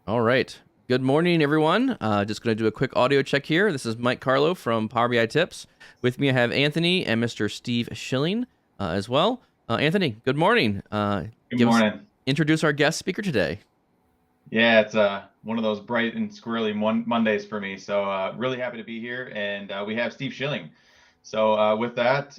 All right. Good morning, everyone. Just going to do a quick audio check here. This is Mike Carlo from PowerBI.tips. With me, I have Anthony and Mr. Steve Schilling as well. Anthony, good morning. Good morning. Introduce our guest speaker today. Yeah, it's one of those bright and squirrely Mondays for me. So really happy to be here, and we have Steve Schilling. So with that,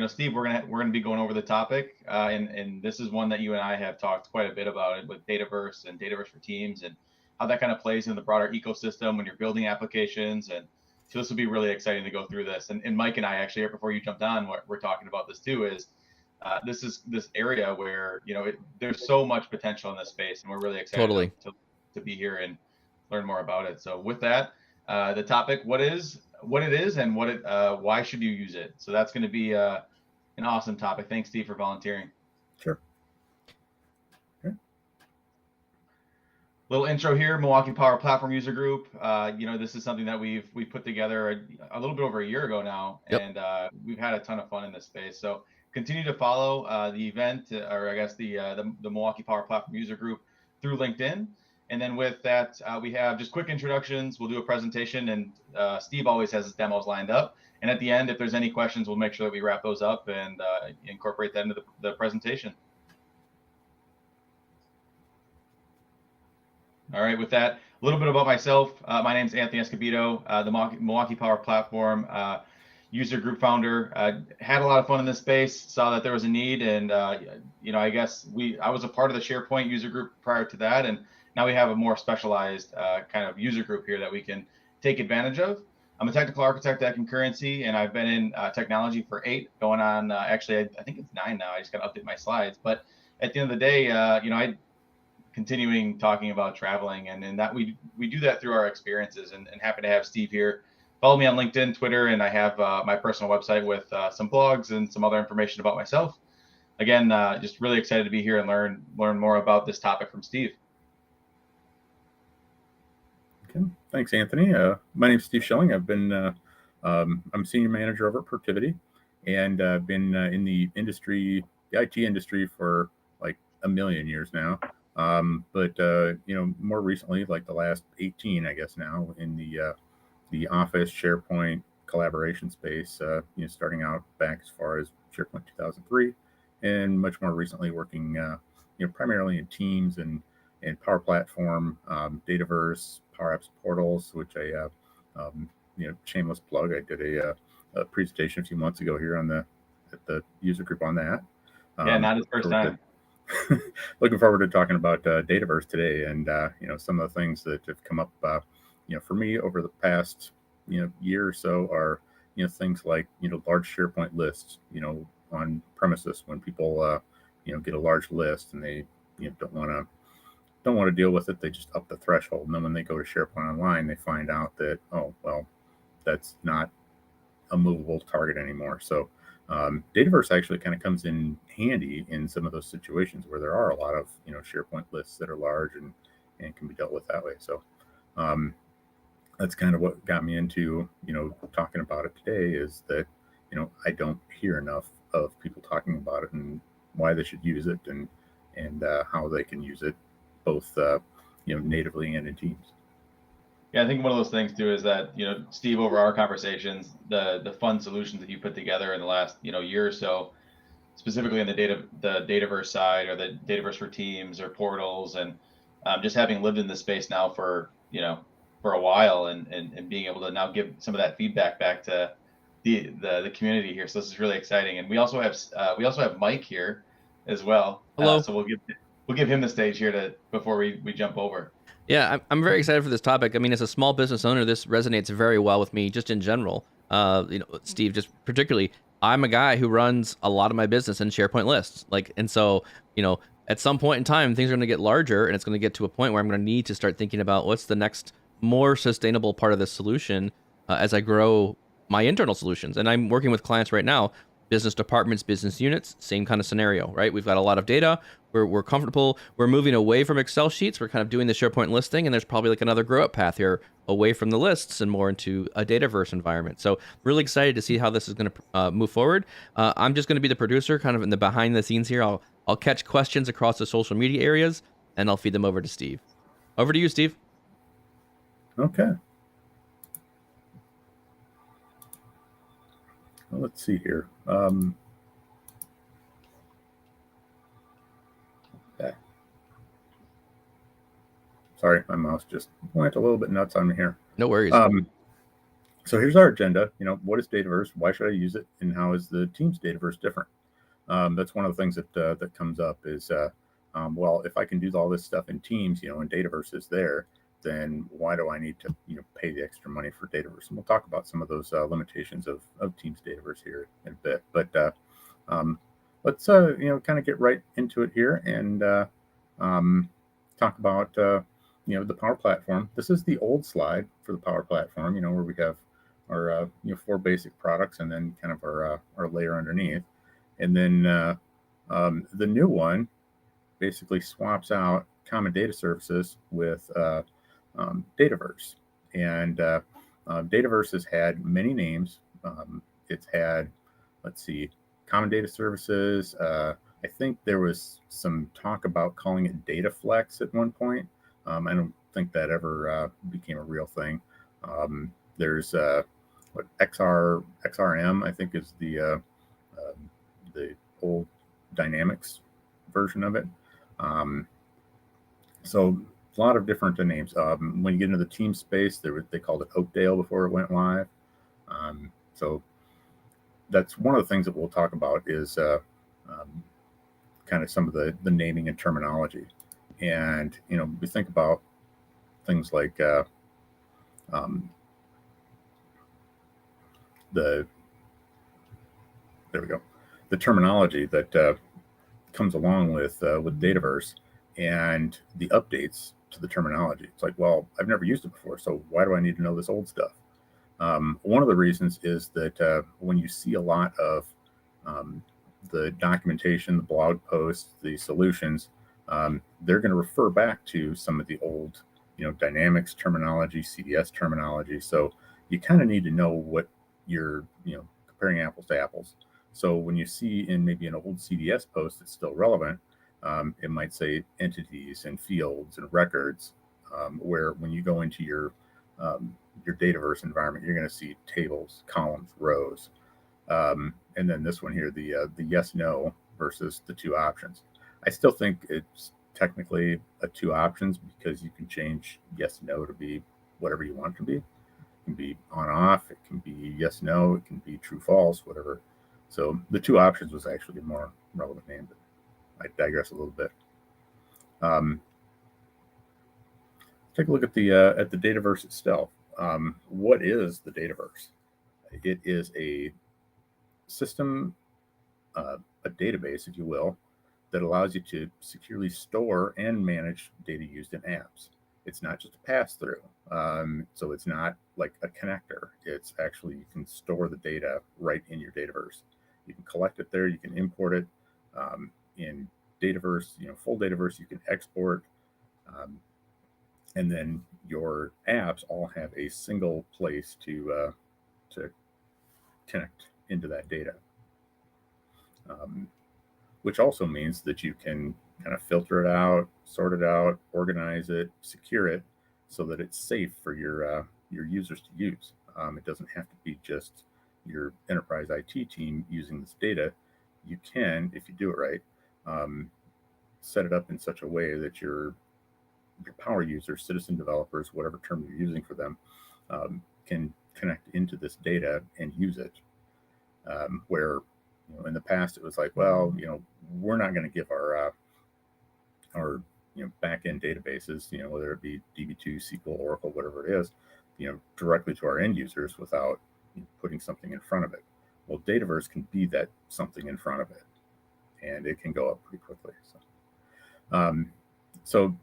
Steve, we're gonna be going over the topic, and this is one that you and I have talked quite a bit about it with Dataverse and Dataverse for Teams, and how that kind of plays in the broader ecosystem when you're building applications. And so this will be really exciting to go through this. And Mike and I actually, right before you jumped on, what we're talking about this too is. This is this area where there's so much potential in this space, and we're really excited Totally. to be here and learn more about it. So with that, the topic, what it is and why should you use it? So that's going to be an awesome topic. Thanks, Steve, for volunteering. Sure. Okay. Little intro here, Milwaukee Power Platform User Group. This is something that we've put together a little bit over a year ago now, Yep. and we've had a ton of fun in this space. So continue to follow the event, or I guess the Milwaukee Power Platform User Group through LinkedIn. And then with that, we have just quick introductions. We'll do a presentation, and Steve always has his demos lined up. And at the end, if there's any questions, we'll make sure that we wrap those up and incorporate that into the presentation. All right, with that, a little bit about myself. My name is Anthony Escobedo, the Milwaukee Power Platform user group founder. Had a lot of fun in this space, saw that there was a need, and I guess I was a part of the SharePoint user group prior to that, and now we have a more specialized kind of user group here that we can take advantage of. I'm a technical architect at Concurrency, and I've been in technology for 8, going on, actually, I think it's 9 now. I just got to update my slides. But at the end of the day, I continuing talking about traveling, and that we do that through our experiences, and happy to have Steve here. Follow me on LinkedIn, Twitter, and I have my personal website with some blogs and some other information about myself. Again, just really excited to be here and learn more about this topic from Steve. Okay, thanks, Anthony. My name is Steve Schilling. I'm senior manager over at Productivity, and I've been in the IT industry for like a million years now. But more recently, like the last 18, I guess now, in the Office, SharePoint, collaboration space. Starting out back as far as SharePoint 2003, and much more recently working, primarily in Teams and Power Platform, Dataverse, Power Apps portals, which I, shameless plug. I did a presentation a few months ago here at the user group on that. Yeah, not his first time. Looking forward to talking about Dataverse today, and some of the things that have come up, for me over the past year or so are things like large SharePoint lists, on premises when people get a large list and they don't want to deal with it. They just up the threshold, and then when they go to SharePoint Online, they find out that, oh well, that's not a movable target anymore. So Dataverse actually kind of comes in handy in some of those situations where there are a lot of SharePoint lists that are large and can be dealt with that way. So that's kind of what got me into talking about it today, is that I don't hear enough of people talking about it and why they should use it, and how they can use it both natively and in Teams. Yeah, I think one of those things too is that, Steve, over our conversations, the fun solutions that you put together in the last, year or so, specifically in the Dataverse side, or the Dataverse for Teams or portals, and just having lived in this space now for a while, and being able to now give some of that feedback back to the community here. So this is really exciting. And we also have Mike here as well. Hello. So we'll give him the stage here before we jump over. Yeah, I'm very excited for this topic. I mean, as a small business owner, this resonates very well with me just in general. Steve, just particularly, I'm a guy who runs a lot of my business in SharePoint lists. And so, at some point in time, things are going to get larger, and it's going to get to a point where I'm going to need to start thinking about what's the next more sustainable part of this solution as I grow my internal solutions. And I'm working with clients right now, business departments, business units, same kind of scenario, right? We've got a lot of data. We're comfortable. We're moving away from Excel sheets. We're kind of doing the SharePoint listing, and there's probably like another grow up path here away from the lists and more into a Dataverse environment. So really excited to see how this is going to move forward. I'm just going to be the producer, kind of in the behind the scenes here. I'll catch questions across the social media areas, and I'll feed them over to Steve. Over to you, Steve. Okay. Well, let's see here. Yeah. Sorry, my mouse just went a little bit nuts on me here. No worries. So here's our agenda. What is Dataverse? Why should I use it? And how is the Teams Dataverse different? That's one of the things that comes up is, well, if I can do all this stuff in Teams, and Dataverse is there, then why do I need to, pay the extra money for Dataverse? And we'll talk about some of those limitations of Teams Dataverse here in a bit. But let's, kind of get right into it here and talk about, the Power Platform. This is the old slide for the Power Platform, where we have our, 4 basic products and then kind of our layer underneath. And then the new one basically swaps out common data services with Dataverse. And Dataverse has had many names. It's had, let's see, common data services. I think there was some talk about calling it DataFlex at one point. I don't think that ever became a real thing. There's what XRM, I think, is the old Dynamics version of it. So a lot of different names. When you get into the team space, they called it Oakdale before it went live. So that's one of the things that we'll talk about is kind of some of the naming and terminology. And, we think about things like there we go, the terminology that comes along with Dataverse and the updates to the terminology. It's like, well, I've never used it before, so why do I need to know this old stuff? One of the reasons is that when you see a lot of the documentation, the blog posts, the solutions, they're going to refer back to some of the old, Dynamics terminology, CDS terminology. So you kind of need to know what you're, comparing apples to apples. So when you see in maybe an old CDS post that's still relevant, it might say entities and fields and records, where when you go into your Dataverse environment, you're going to see tables, columns, rows. And then this one here, the yes, no versus the 2 options. I still think it's technically a 2 options because you can change yes, no to be whatever you want it to be. It can be on, off. It can be yes, no. It can be true, false, whatever. So the 2 options was actually a more relevant name, but I digress a little bit. Take a look at the Dataverse itself. What is the Dataverse? It is a system, a database, if you will, that allows you to securely store and manage data used in apps. It's not just a pass through. So it's not like a connector. It's actually, you can store the data right in your Dataverse. You can collect it there. You can import it in Dataverse, full Dataverse. You can export. And then your apps all have a single place to connect into that data, which also means that you can kind of filter it out, sort it out, organize it, secure it, so that it's safe for your users to use. It doesn't have to be just your enterprise IT team using this data. You can, if you do it right, set it up in such a way that your power users, citizen developers, whatever term you're using for them, can connect into this data and use it. Where in the past it was like, well, we're not going to give our back-end databases, whether it be DB2, SQL, Oracle, whatever it is, directly to our end users without putting something in front of it. Well, Dataverse can be that something in front of it, and it can go up pretty quickly. So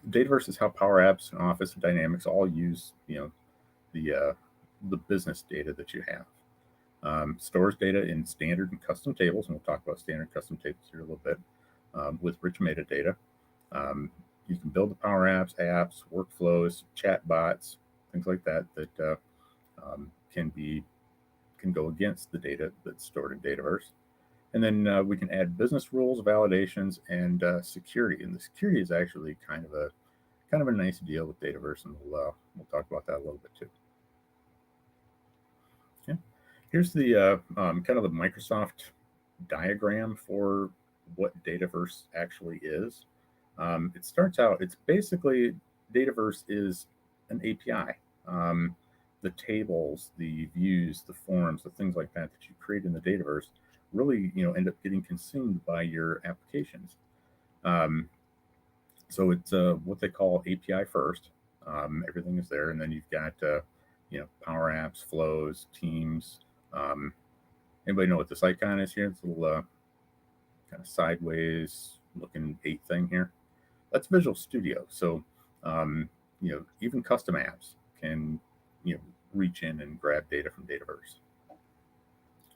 Dataverse is how Power Apps and Office and Dynamics all use, the business data that you have. Stores data in standard and custom tables, and we'll talk about standard and custom tables here a little bit, with rich metadata. You can build the Power apps, workflows, chat bots, things like that can go against the data that's stored in Dataverse. And then we can add business rules, validations, and security. And the security is actually kind of kind of a nice deal with Dataverse, and we'll talk about that a little bit too. Okay. Here's the kind of the Microsoft diagram for what Dataverse actually is. It starts out, it's basically, Dataverse is an API. The tables, the views, the forms, the things like that you create in the Dataverse really, end up getting consumed by your applications. So it's what they call API first. Everything is there, and then you've got Power Apps, flows, teams. Anybody know what this icon is here? It's a little kind of sideways looking 8 thing here. That's Visual Studio. So even custom apps can reach in and grab data from Dataverse.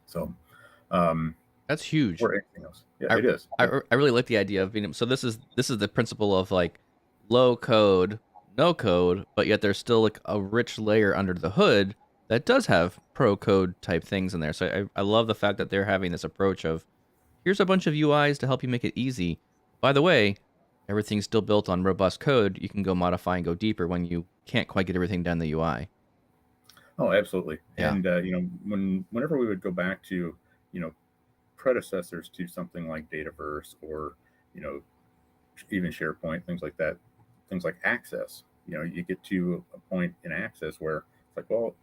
So that's huge. Or anything else. Yeah, it is. I really like the idea of being so this is the principle of like low code, no code, but yet there's still like a rich layer under the hood that does have pro code type things in there. So I love the fact that they're having this approach of here's a bunch of UIs to help you make it easy. By the way, everything's still built on robust code. You can go modify and go deeper when you can't quite get everything done in the UI. Oh, absolutely. Yeah. And whenever we would go back to predecessors to something like Dataverse or even SharePoint, things like that, things like Access, you get to a point in Access where it's like, well,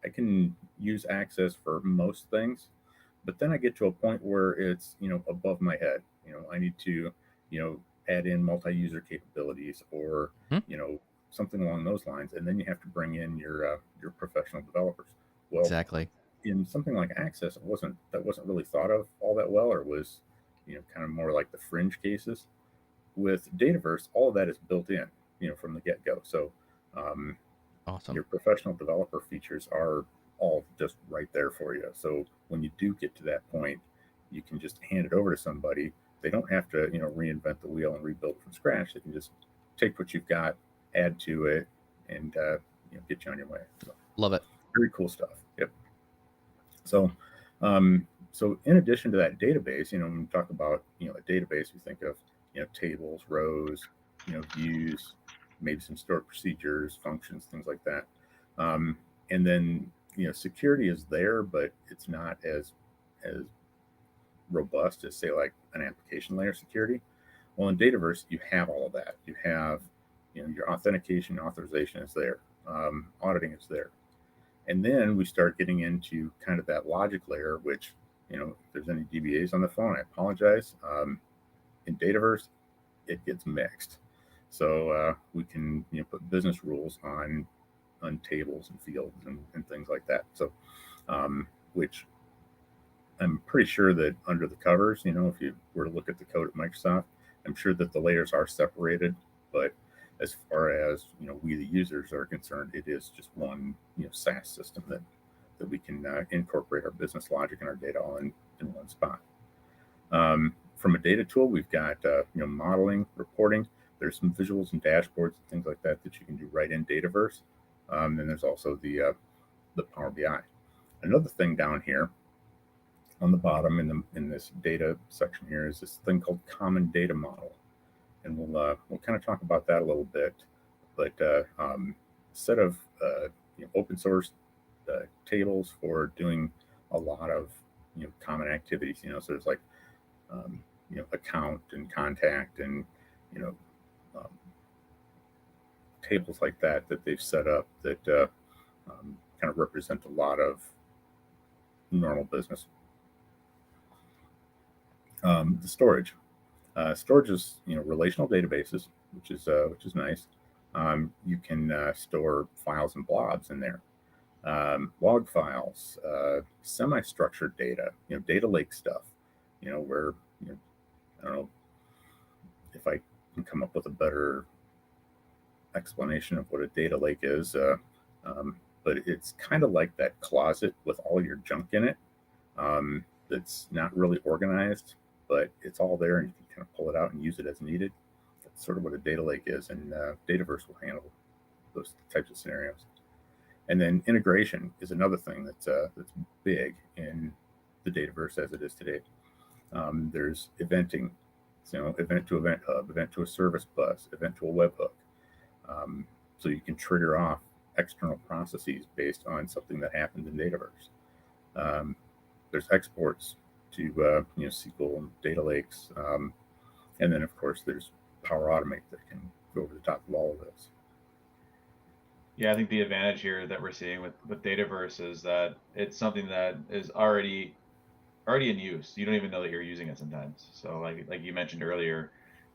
I can use Access for most things, but then I get to a point where it's above my head. I need to add in multi-user capabilities or something along those lines, and then you have to bring in your professional developers. Well, exactly. In something like Access, that wasn't really thought of all that well, or was kind of more like the fringe cases. With Dataverse, all of that is built in from the get-go. So awesome. Your professional developer features are all just right there for you. So when you do get to that point, you can just hand it over to somebody. They don't have to reinvent the wheel and rebuild from scratch. They can just take what you've got, add to it, and get you on your way. So, love it. Very cool stuff. Yep. So so in addition to that database, when we talk about a database, we think of tables, rows, views, maybe some stored procedures, functions, things like that. And then security is there, but it's not as robust as, say, like an application layer security. Well, in Dataverse, you have all of that. You have your authentication, authorization is there, auditing is there. And then we start getting into kind of that logic layer, which, if there's any DBAs on the phone, I apologize. In Dataverse, it gets mixed. So we can put business rules on tables and fields and things like that. So which I'm pretty sure that under the covers, if you were to look at the code at Microsoft, I'm sure that the layers are separated, but as far as we the users are concerned, it is just one SaaS system that we can incorporate our business logic and our data all in one spot. From a data tool, we've got modeling, reporting. There's some visuals and dashboards and things like that you can do right in Dataverse. Then there's also the Power BI. Another thing down here on the bottom in this data section here is this thing called Common Data Model. And we'll kind of talk about that a little bit, but set of open source tables for doing a lot of common activities. So there's like account and contact and tables like that they've set up that kind of represent a lot of normal business. The storage. Storage is relational databases, which is nice. You can store files and blobs in there, log files, semi-structured data, data lake stuff. Where I don't know if I can come up with a better explanation of what a data lake is, but it's kind of like that closet with all your junk in it. That's not really organized, but it's all there, and you can kind of pull it out and use it as needed. That's sort of what a data lake is, and Dataverse will handle those types of scenarios. And then integration is another thing that's big in the Dataverse as it is today. There's eventing, event to event hub, event to a service bus, event to a webhook. So you can trigger off external processes based on something that happened in Dataverse. There's exports to SQL and data lakes, and then of course there's PowerAutomate that can go over the top of all of this. Yeah, I think the advantage here that we're seeing with Dataverse is that it's something that is already in use. You don't even know that you're using it sometimes. So like you mentioned earlier,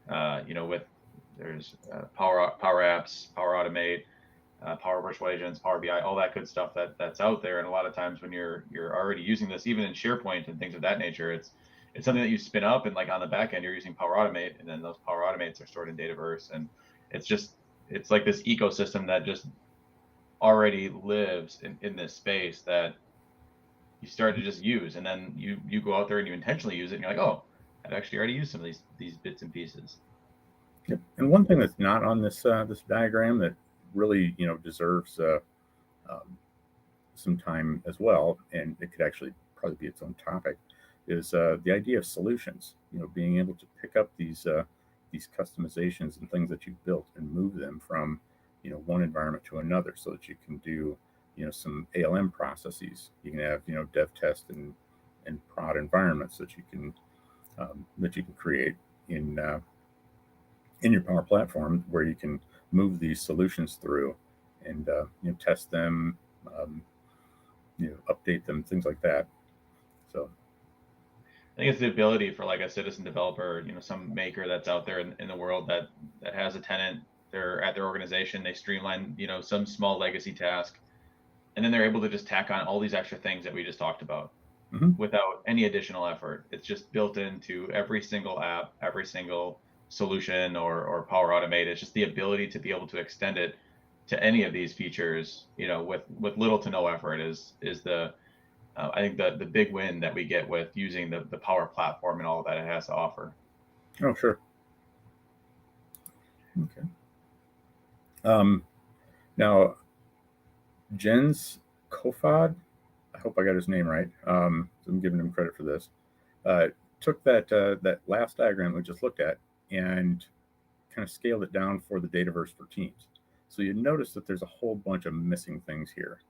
with there's Power Apps, PowerAutomate, Power Virtual Agents, Power BI, all that good stuff that's out there. And a lot of times when you're already using this, even in SharePoint and things of that nature, it's something that you spin up, and like on the back end you're using Power Automate, and then those Power Automates are stored in Dataverse, and it's like this ecosystem that just already lives in this space that you start to just use, and then you go out there and you intentionally use it, and you're like, oh, I've actually already used some of these bits and pieces. Yep. And one thing that's not on this this diagram that really deserves some time as well, and it could actually probably be its own topic, is the idea of solutions. Being able to pick up these customizations and things that you've built and move them from one environment to another, so that you can do some ALM processes. You can have dev test and prod environments that you can create in your Power Platform, where you can move these solutions through and test them, update them, things like that. So I think it's the ability for like a citizen developer, some maker that's out there in the world that has a tenant, they're at their organization, they streamline, some small legacy task, and then they're able to just tack on all these extra things that we just talked about without any additional effort. It's just built into every single app, every single solution or Power Automate. It's just the ability to be able to extend it to any of these features, with little to no effort is the I think the big win that we get with using the Power Platform and all that it has to offer. Oh, sure. Okay. Now, Jens Kofod, I hope I got his name right. So I'm giving him credit for this. Took that last diagram we just looked at and kind of scaled it down for the Dataverse for Teams. So you notice that there's a whole bunch of missing things here.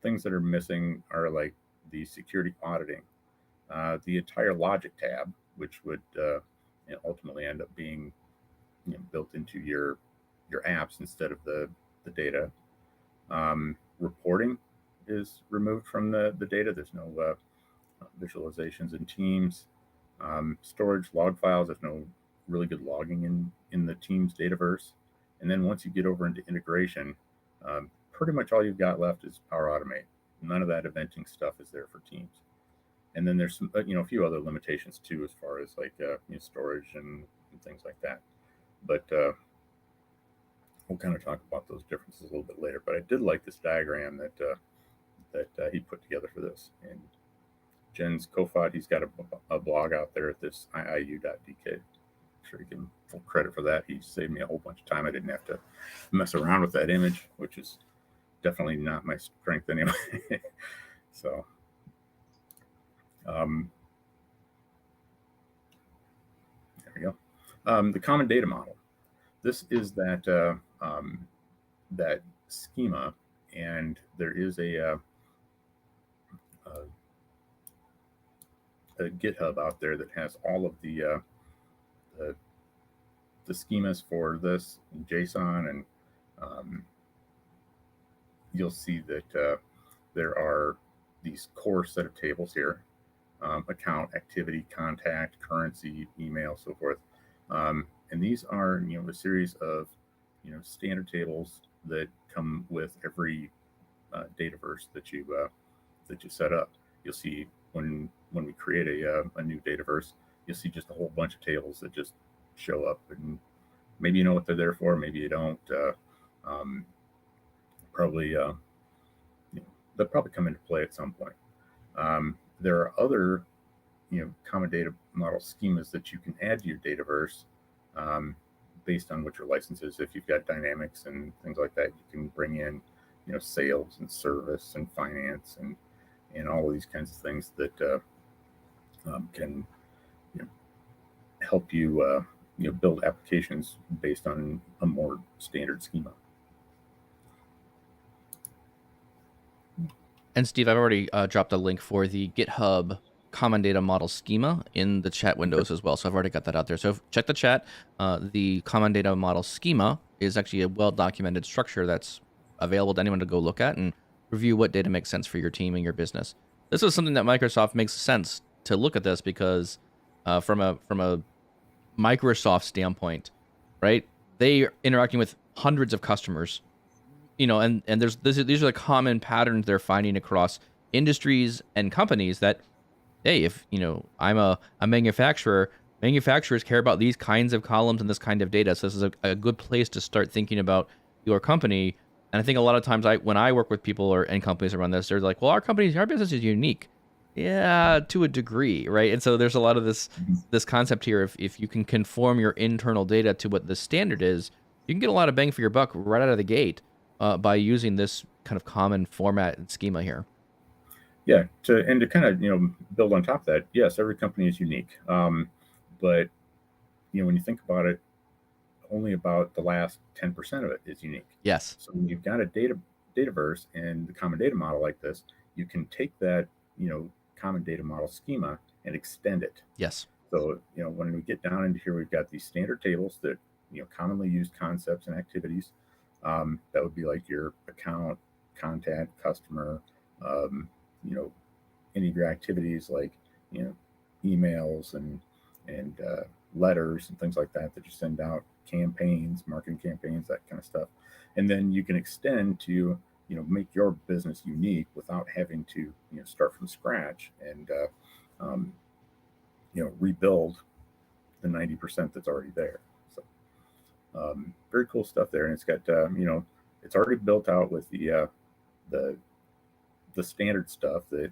Things that are missing are like the security auditing, the entire logic tab, which would ultimately end up being built into your apps instead of the data. Reporting is removed from the data. There's no visualizations in Teams. Storage log files, there's no really good logging in the Teams Dataverse. And then once you get over into integration, pretty much all you've got left is Power Automate. None of that eventing stuff is there for Teams. And then there's some, a few other limitations too, as far as like storage and things like that. But we'll kind of talk about those differences a little bit later. But I did like this diagram that he put together for this. And Jens Kofod, he's got a blog out there at this iiu.dk. I'm sure he can full credit for that. He saved me a whole bunch of time. I didn't have to mess around with that image, which is definitely not my strength anyway. So there we go. The common data model. This is that schema, and there is a GitHub out there that has all of the schemas for this in JSON, and you'll see that there are these core set of tables here: account, activity, contact, currency, email, so forth. And these are a series of standard tables that come with every Dataverse that you set up. You'll see when we create a new Dataverse, you'll see just a whole bunch of tables that just show up, and maybe you know what they're there for, maybe you don't. Probably they'll probably come into play at some point. There are other common data model schemas that you can add to your Dataverse based on what your license is. If you've got dynamics and things like that, you can bring in sales and service and finance and all of these kinds of things that can help you build applications based on a more standard schema. And Steve, I've already dropped a link for the GitHub common data model schema in the chat windows as well. So I've already got that out there. So check the chat. The common data model schema is actually a well-documented structure that's available to anyone to go look at and review what data makes sense for your team and your business. This is something that Microsoft makes sense to look at this because from a Microsoft standpoint, right? They are interacting with hundreds of customers, and these are the common patterns they're finding across industries and companies that, hey, if I'm a manufacturer, manufacturers care about these kinds of columns and this kind of data. So this is a good place to start thinking about your company. And I think a lot of times when I work with people and companies around this, they're like, well, our business is unique. Yeah, to a degree, right? And so there's a lot of this concept here. If you can conform your internal data to what the standard is, you can get a lot of bang for your buck right out of the gate by using this kind of common format and schema here. Yeah, to kind of build on top of that, yes, every company is unique, but when you think about it, only about the last 10% of it is unique. Yes. So when you've got a Dataverse and the common data model like this, you can take that common data model schema and extend it. Yes. So when we get down into here, we've got these standard tables that commonly used concepts and activities. That would be like your account, contact, customer. Any of your activities like emails and letters and things like that you send out, campaigns, marketing campaigns, that kind of stuff. And then you can extend to make your business unique without having to start from scratch and rebuild the 90% that's already there. So very cool stuff there, and it's got it's already built out with the standard stuff that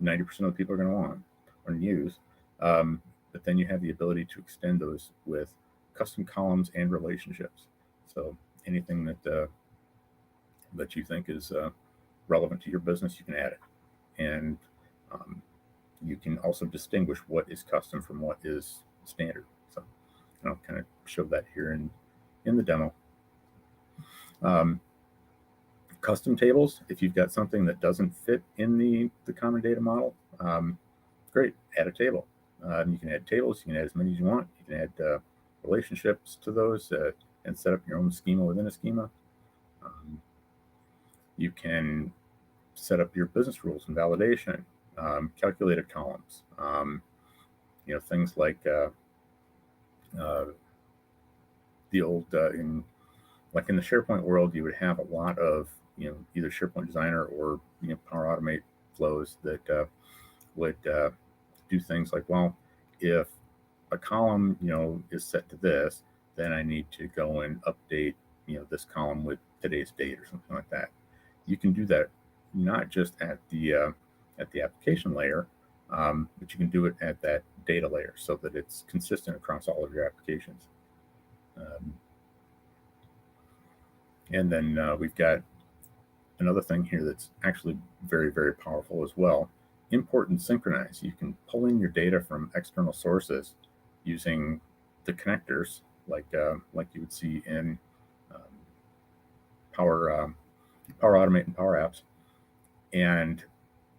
90% of the people are going to want or use. But then you have the ability to extend those with custom columns and relationships. So anything that you think is relevant to your business, you can add it. And you can also distinguish what is custom from what is standard. So I'll kind of show that here in the demo. Custom tables, if you've got something that doesn't fit in the common data model, great, add a table. You can add tables, you can add as many as you want. You can add relationships to those and set up your own schema within a schema. You can set up your business rules and validation, calculated columns, things like the old, in the SharePoint world, you would have a lot of, either SharePoint Designer or, Power Automate flows that would do things like, well, if a column, is set to this, then I need to go and update, this column with today's date or something like that. You can do that not just at the application layer, but you can do it at that data layer so that it's consistent across all of your applications. And then we've got another thing here that's actually very, very powerful as well. Import and synchronize. You can pull in your data from external sources using the connectors, like you would see in Power Automate and Power Apps, and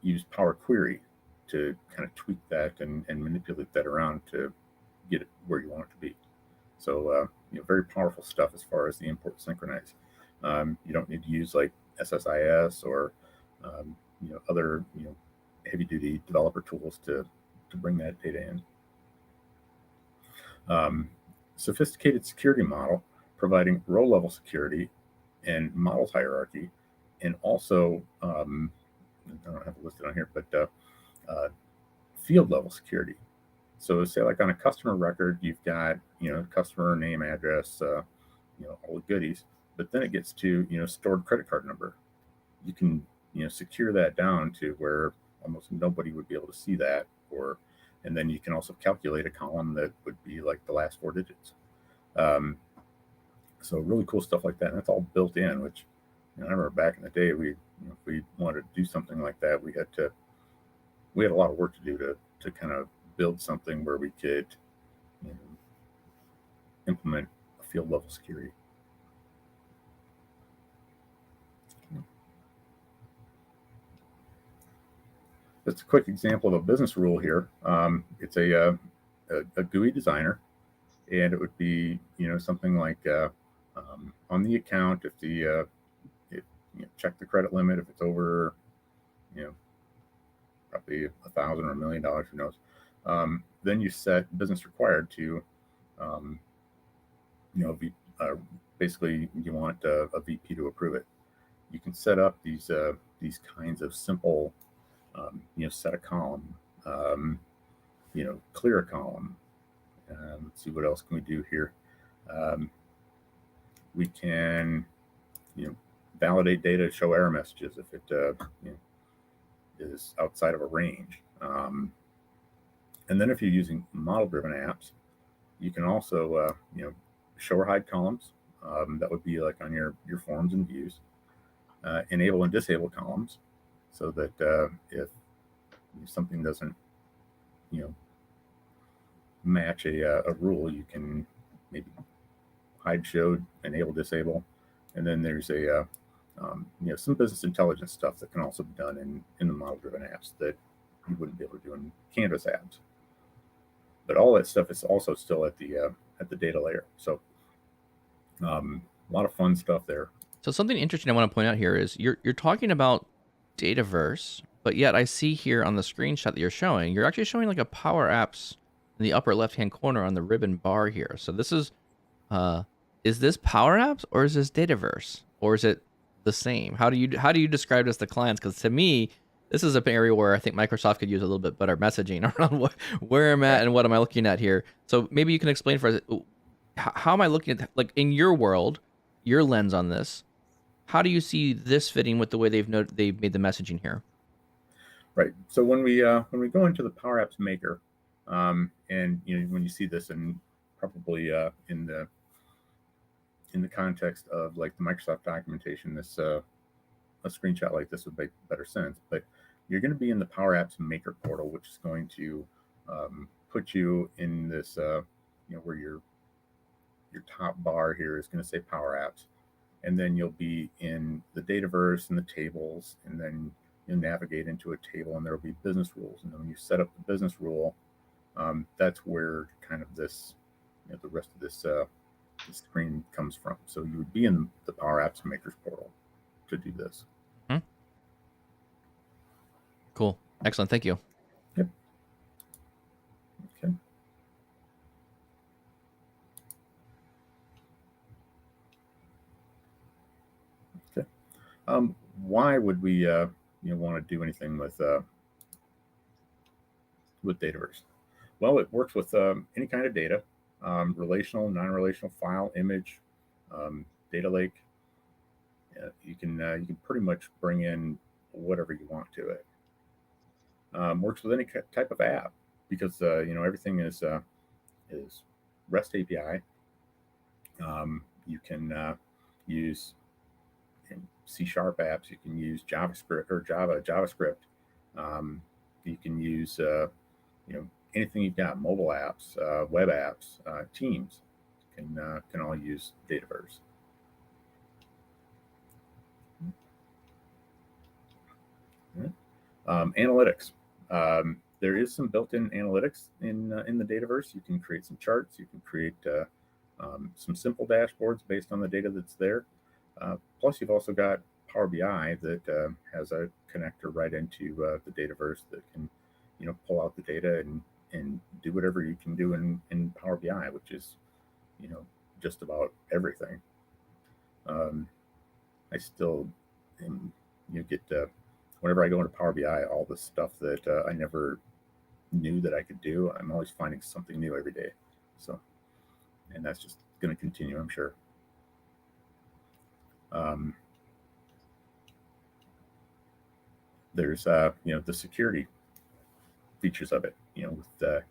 use Power Query to kind of tweak that and manipulate that around to get it where you want it to be. So very powerful stuff as far as the import synchronize. You don't need to use like SSIS or other heavy-duty developer tools to bring that data in. Sophisticated security model, providing row-level security and models hierarchy, and also I don't have it listed on here, but field-level security. So say like on a customer record, you've got customer name, address, all the goodies. But then it gets to stored credit card number. You can secure that down to where almost nobody would be able to see that, and then you can also calculate a column that would be like the last 4 digits. So really cool stuff like that, and that's all built in. Which I remember back in the day, if we wanted to do something like that, we had a lot of work to do to kind of build something where we could implement a field level security. Just a quick example of a business rule here. It's a GUI designer, and it would be something like on the account, if check the credit limit if it's over probably $1,000 or $1 million, who knows. Then you set business required to basically you want a VP to approve it. You can set up these kinds of simple set a column, clear a column. Let's see, what else can we do here? We can validate data, show error messages if it is outside of a range. And then if you're using model-driven apps, you can also show or hide columns. That would be like on your forms and views. Enable and disable columns, so that if something doesn't match a rule, you can maybe hide, show, enable, disable. And then there's some business intelligence stuff that can also be done in the model-driven apps that you wouldn't be able to do in Canvas apps. But all that stuff is also still at the data layer. So a lot of fun stuff there. So something interesting I want to point out here is you're talking about Dataverse, but yet I see here on the screenshot that you're showing, you're actually showing like a Power Apps in the upper left-hand corner on the ribbon bar here. So this is this Power Apps or is this Dataverse, or is it the same? How do you describe this to clients? Because to me, this is an area where I think Microsoft could use a little bit better messaging around where I'm at and what am I looking at here. So maybe you can explain for us, how am I looking at, like, in your world, your lens on this? How do you see this fitting with the way they've made the messaging here? Right. So when we go into the Power Apps Maker, and when you see this, and probably in the context of like the Microsoft documentation, this a screenshot like this would make better sense. But you're going to be in the Power Apps Maker portal, which is going to put you in this where your top bar here is going to say Power Apps. And then you'll be in the Dataverse and the tables, and then you'll navigate into a table, and there will be business rules. And then when you set up the business rule, that's where kind of this, the rest of this screen comes from. So you would be in the Power Apps Makers portal to do this. Cool. Excellent. Thank you. Yep. Okay. Why would we want to do anything with Dataverse? Well, it works with any kind of data, relational, non-relational, file, image, data lake. You can pretty much bring in whatever you want to it. Works with any type of app, because everything is REST API. You can use C# apps. You can use JavaScript or JavaScript. You can use anything you've got, mobile apps, web apps, Teams can all use Dataverse. Analytics. There is some built-in analytics in the Dataverse. You can create some charts. You can create some simple dashboards based on the data that's there. Plus, you've also got Power BI that has a connector right into the Dataverse that can, pull out the data and do whatever you can do in Power BI, which is, just about everything. I still get whenever I go into Power BI, all the stuff that I never knew that I could do, I'm always finding something new every day. So, and that's just going to continue, I'm sure. There's the security features of it, with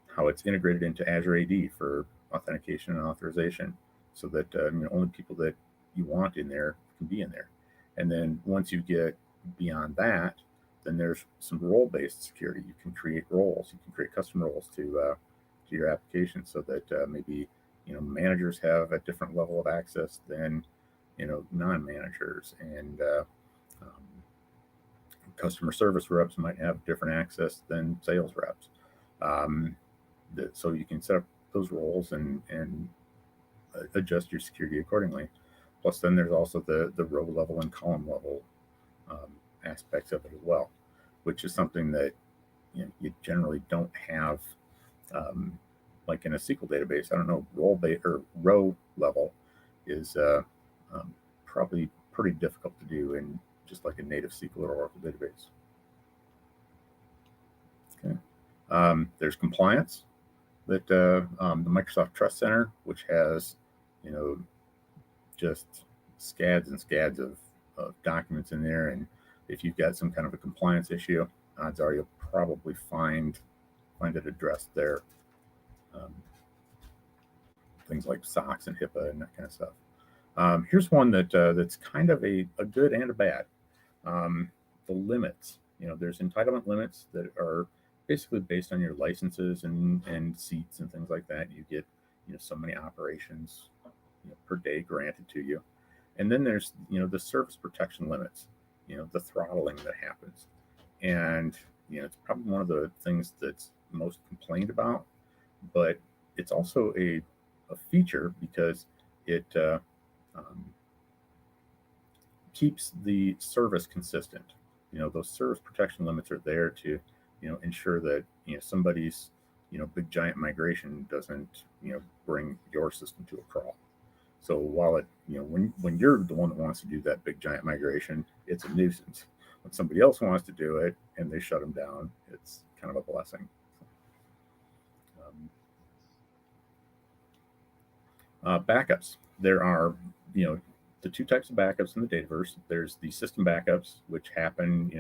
how it's integrated into Azure AD for authentication and authorization, so that only people that you want in there can be in there. And then once you get beyond that, then there's some role-based security. You can create roles. You can create custom roles to your application, so that maybe managers have a different level of access than non-managers, and customer service reps might have different access than sales reps. So you can set up those roles and adjust your security accordingly. Plus, then there's also the row level and column level aspects of it as well, which is something that you generally don't have like in a SQL database. I don't know, row level is probably pretty difficult to do in just like a native SQL or Oracle database. Okay. There's compliance, that the Microsoft Trust Center, which has just scads and scads of documents in there, and if you've got some kind of a compliance issue, odds are you'll probably find it addressed there. Things like SOX and HIPAA and that kind of stuff. Here's one that's kind of a good and a bad. The limits. There's entitlement limits that are basically based on your licenses and seats and things like that. You get so many operations per day granted to you, and then there's the service protection limits. The throttling that happens, and it's probably one of the things that's most complained about, but it's also a feature because it keeps the service consistent. Those service protection limits are there to ensure that somebody's big giant migration doesn't bring your system to a crawl. So while it when you're the one that wants to do that big giant migration, it's a nuisance. When somebody else wants to do it and they shut them down, it's kind of a blessing. Backups. There are the two types of backups in the Dataverse. There's the system backups, which happen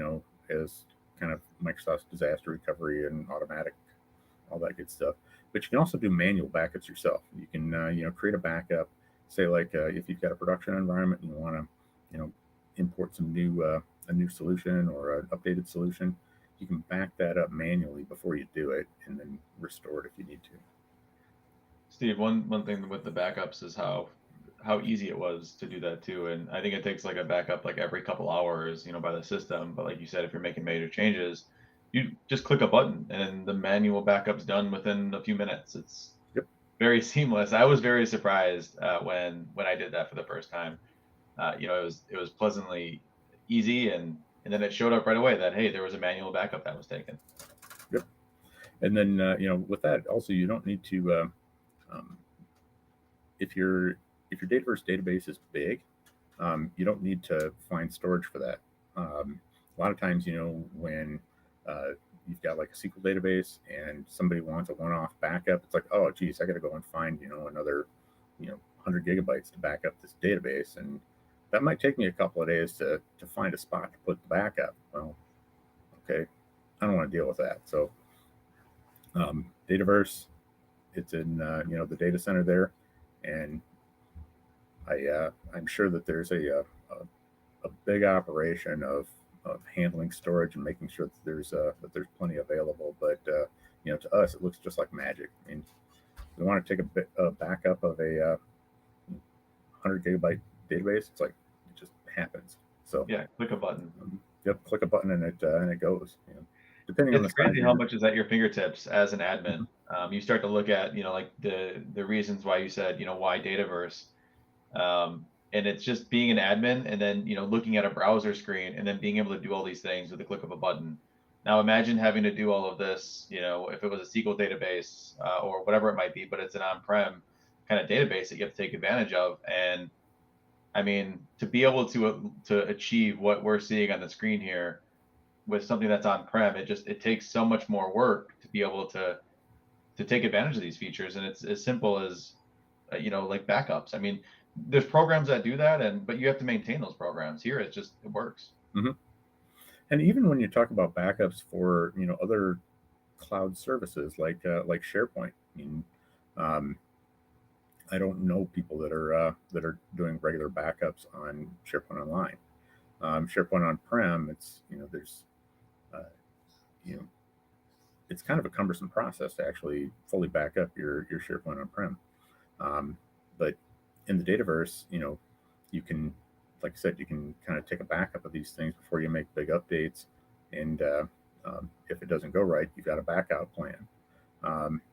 as kind of Microsoft's disaster recovery and automatic, all that good stuff. But you can also do manual backups yourself. You can create a backup. Say like if you've got a production environment and you want to import some a new solution or an updated solution, you can back that up manually before you do it, and then restore it if you need to. Steve, one thing with the backups is how easy it was to do that too. And I think it takes like a backup like every couple hours, by the system. But like you said, if you're making major changes, you just click a button and the manual backup's done within a few minutes. It's very seamless. I was very surprised when I did that for the first time. It was pleasantly easy, and then it showed up right away that, hey, there was a manual backup that was taken. Yep. And then with that also, you don't need to if your Dataverse database is big, you don't need to find storage for that. A lot of times, when you've got like a SQL database and somebody wants a one-off backup, it's like, oh, geez, I got to go and find another 100 gigabytes to back up this database, and that might take me a couple of days to find a spot to put the backup. Well, okay, I don't want to deal with that. So Dataverse, it's in the data center there, and I'm sure that there's a big operation of handling storage and making sure that there's plenty available. But to us, it looks just like magic. I mean, we want to take a backup of a 100 gigabyte database. It's like it just happens. So yeah, click a button. Yep, click a button and it goes. Depending on the It's crazy size how much is at your fingertips as an admin. Mm-hmm. You start to look at like the reasons why you said why Dataverse. And it's just being an admin and then looking at a browser screen and then being able to do all these things with the click of a button. Now imagine having to do all of this if it was a SQL database or whatever it might be, but it's an on-prem kind of database that you have to take advantage of. And I mean, to be able to achieve what we're seeing on the screen here with something that's on-prem, it takes so much more work to be able to take advantage of these features. And it's as simple as like backups. I mean, there's programs that do that, but you have to maintain those programs. Here, it works. Mm-hmm. And even when you talk about backups for other cloud services like SharePoint, I mean, I don't know people that are doing regular backups on SharePoint Online. SharePoint on-prem, it's there's it's kind of a cumbersome process to actually fully back up your SharePoint on-prem. But in the Dataverse, you can, like I said, you can kind of take a backup of these things before you make big updates. And if it doesn't go right, you've got a backup plan.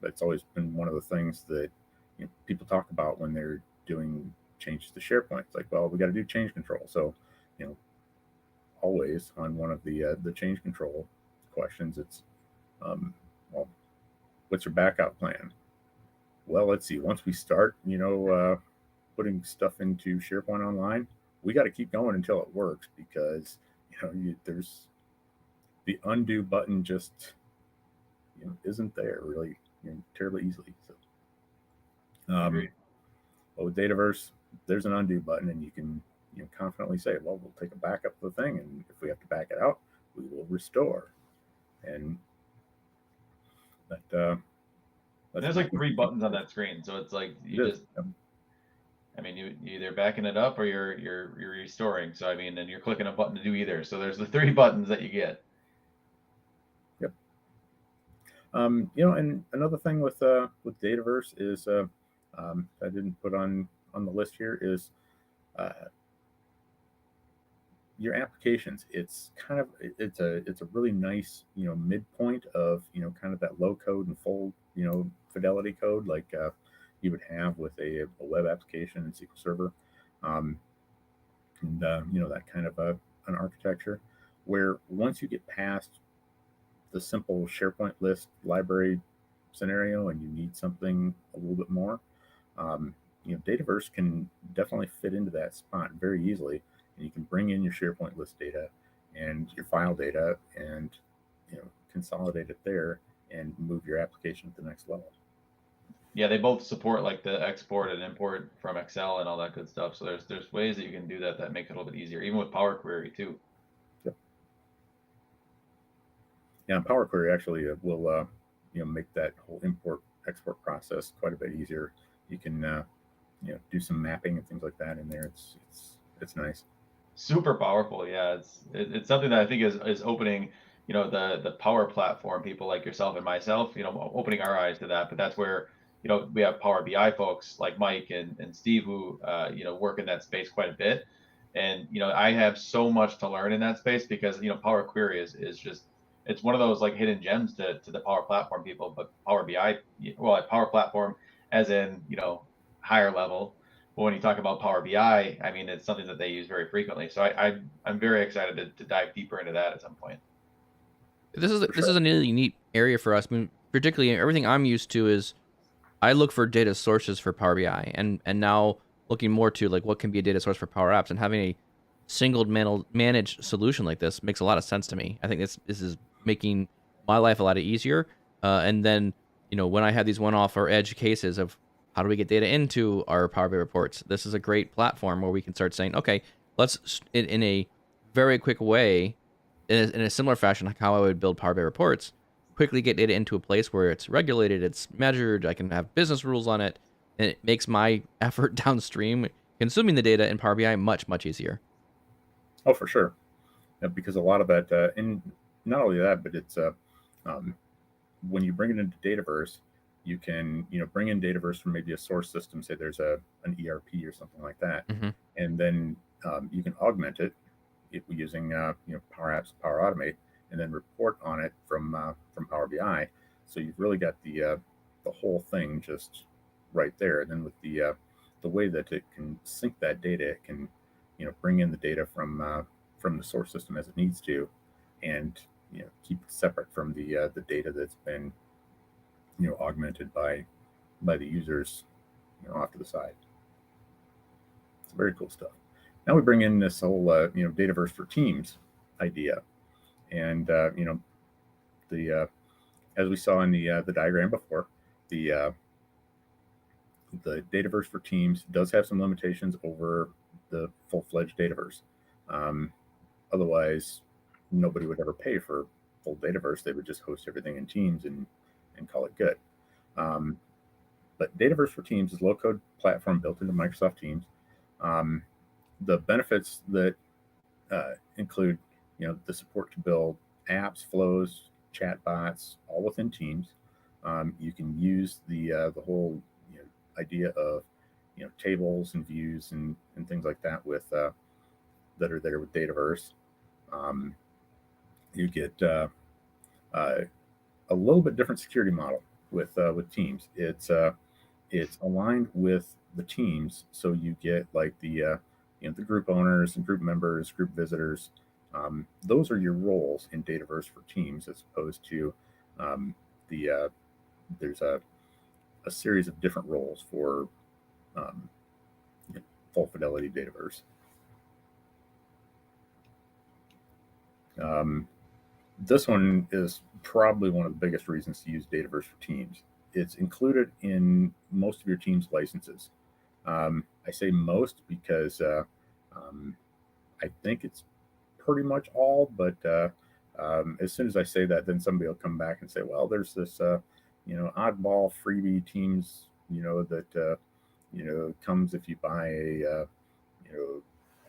It's always been one of the things that people talk about when they're doing changes to SharePoint. It's like, well, we got to do change control. So, always on one of the change control questions, it's well, what's your backup plan? Well, let's see. Once we start, putting stuff into SharePoint Online, we got to keep going until it works, because there's the undo button just isn't there really terribly easily. So, but with Dataverse, there's an undo button, and you can confidently say, well, we'll take a backup of the thing, and if we have to back it out, we will restore. And there's like 3 buttons on that screen, so it's like you either backing it up or you're restoring. So and you're clicking a button to do either. So there's the 3 buttons that you get. Yep. And another thing with Dataverse is I didn't put on the list here is your applications. It's kind of it's a really nice midpoint of kind of that low code and full fidelity code like you would have with a web application in SQL Server, and that kind of an architecture, where once you get past the simple SharePoint list library scenario and you need something a little bit more, Dataverse can definitely fit into that spot very easily, and you can bring in your SharePoint list data and your file data and consolidate it there and move your application to the next level. Yeah, they both support like the export and import from Excel and all that good stuff. So there's ways that you can do that make it a little bit easier, even with Power Query too. Yep. Yeah, and Power Query actually will make that whole import export process quite a bit easier. You can do some mapping and things like that in there. It's nice. Super powerful. Yeah, it's something that I think is opening the Power Platform people like yourself and myself, opening our eyes to that. But that's where we have Power BI folks like Mike and Steve who work in that space quite a bit. And I have so much to learn in that space because Power Query is just, it's one of those like hidden gems to the Power Platform people. But Power BI, well, Power Platform as in higher level. But when you talk about Power BI, it's something that they use very frequently. So I'm very excited to dive deeper into that at some point. This is a really neat area for us. Particularly everything I'm used to is I look for data sources for Power BI, and now looking more to like what can be a data source for Power Apps, and having a single managed solution like this makes a lot of sense to me. I think this is making my life a lot easier. And then when I have these one-off or edge cases of how do we get data into our Power BI reports, this is a great platform where we can start saying, okay, let's in a very quick way, in a similar fashion like how I would build Power BI reports, quickly get data into a place where it's regulated, it's measured, I can have business rules on it, and it makes my effort downstream consuming the data in Power BI much, much easier. Oh, for sure. Because a lot of that, and not only that, but it's when you bring it into Dataverse, you can bring in Dataverse from maybe a source system, say there's an ERP or something like that, and then you can augment it using Power Apps, Power Automate, and then report on it from Power BI. So you've really got the whole thing just right there. And then with the way that it can sync that data, it can bring in the data from the source system as it needs to, and keep it separate from the data that's been augmented by the users off to the side. It's very cool stuff. Now we bring in this whole Dataverse for Teams idea, and the as we saw in the diagram before, the Dataverse for Teams does have some limitations over the full-fledged Dataverse. Otherwise, nobody would ever pay for full Dataverse. They would just host everything in Teams and call it good. But Dataverse for Teams is a low-code platform built into Microsoft Teams. The benefits that include, the support to build apps, flows, chat bots, all within Teams. You can use the whole idea of tables and views and things like that with that are there with Dataverse. You get a little bit different security model with Teams. It's aligned with the teams, so you get like the the group owners and group members, group visitors. Those are your roles in Dataverse for Teams, as opposed to the there's a series of different roles for um, full fidelity Dataverse. This one is probably one of the biggest reasons to use Dataverse for Teams. It's included in most of your Teams licenses. I say most because I think it's pretty much all, but as soon as I say that, then somebody will come back and say, well, there's this, oddball freebie Teams, that, comes if you buy a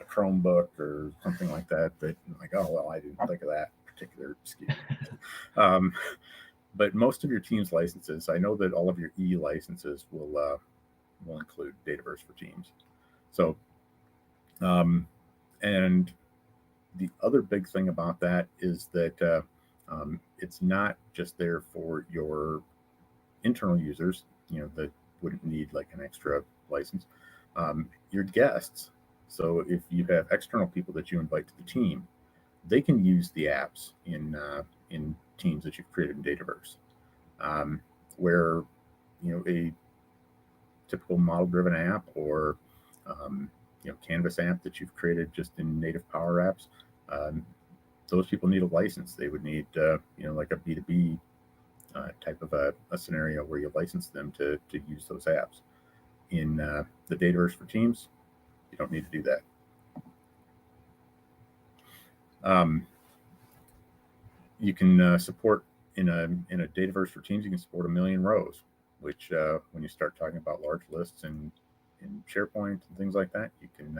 Chromebook or something like that. That like, oh, well, I didn't think of that particular scheme. But most of your Teams licenses, I know that all of your E licenses will include Dataverse for Teams. So, and the other big thing about that is that it's not just there for your internal users, that wouldn't need like an extra license. Your guests. So if you have external people that you invite to the team, they can use the apps in Teams that you've created in Dataverse, where a typical model-driven app or Canvas app that you've created just in native Power Apps, those people need a license. They would need like a B2B type of a scenario where you license them to use those apps. In the Dataverse for Teams, you don't need to do that. You can support in a Dataverse for Teams, you can support 1 million rows, which when you start talking about large lists in SharePoint and things like that, you can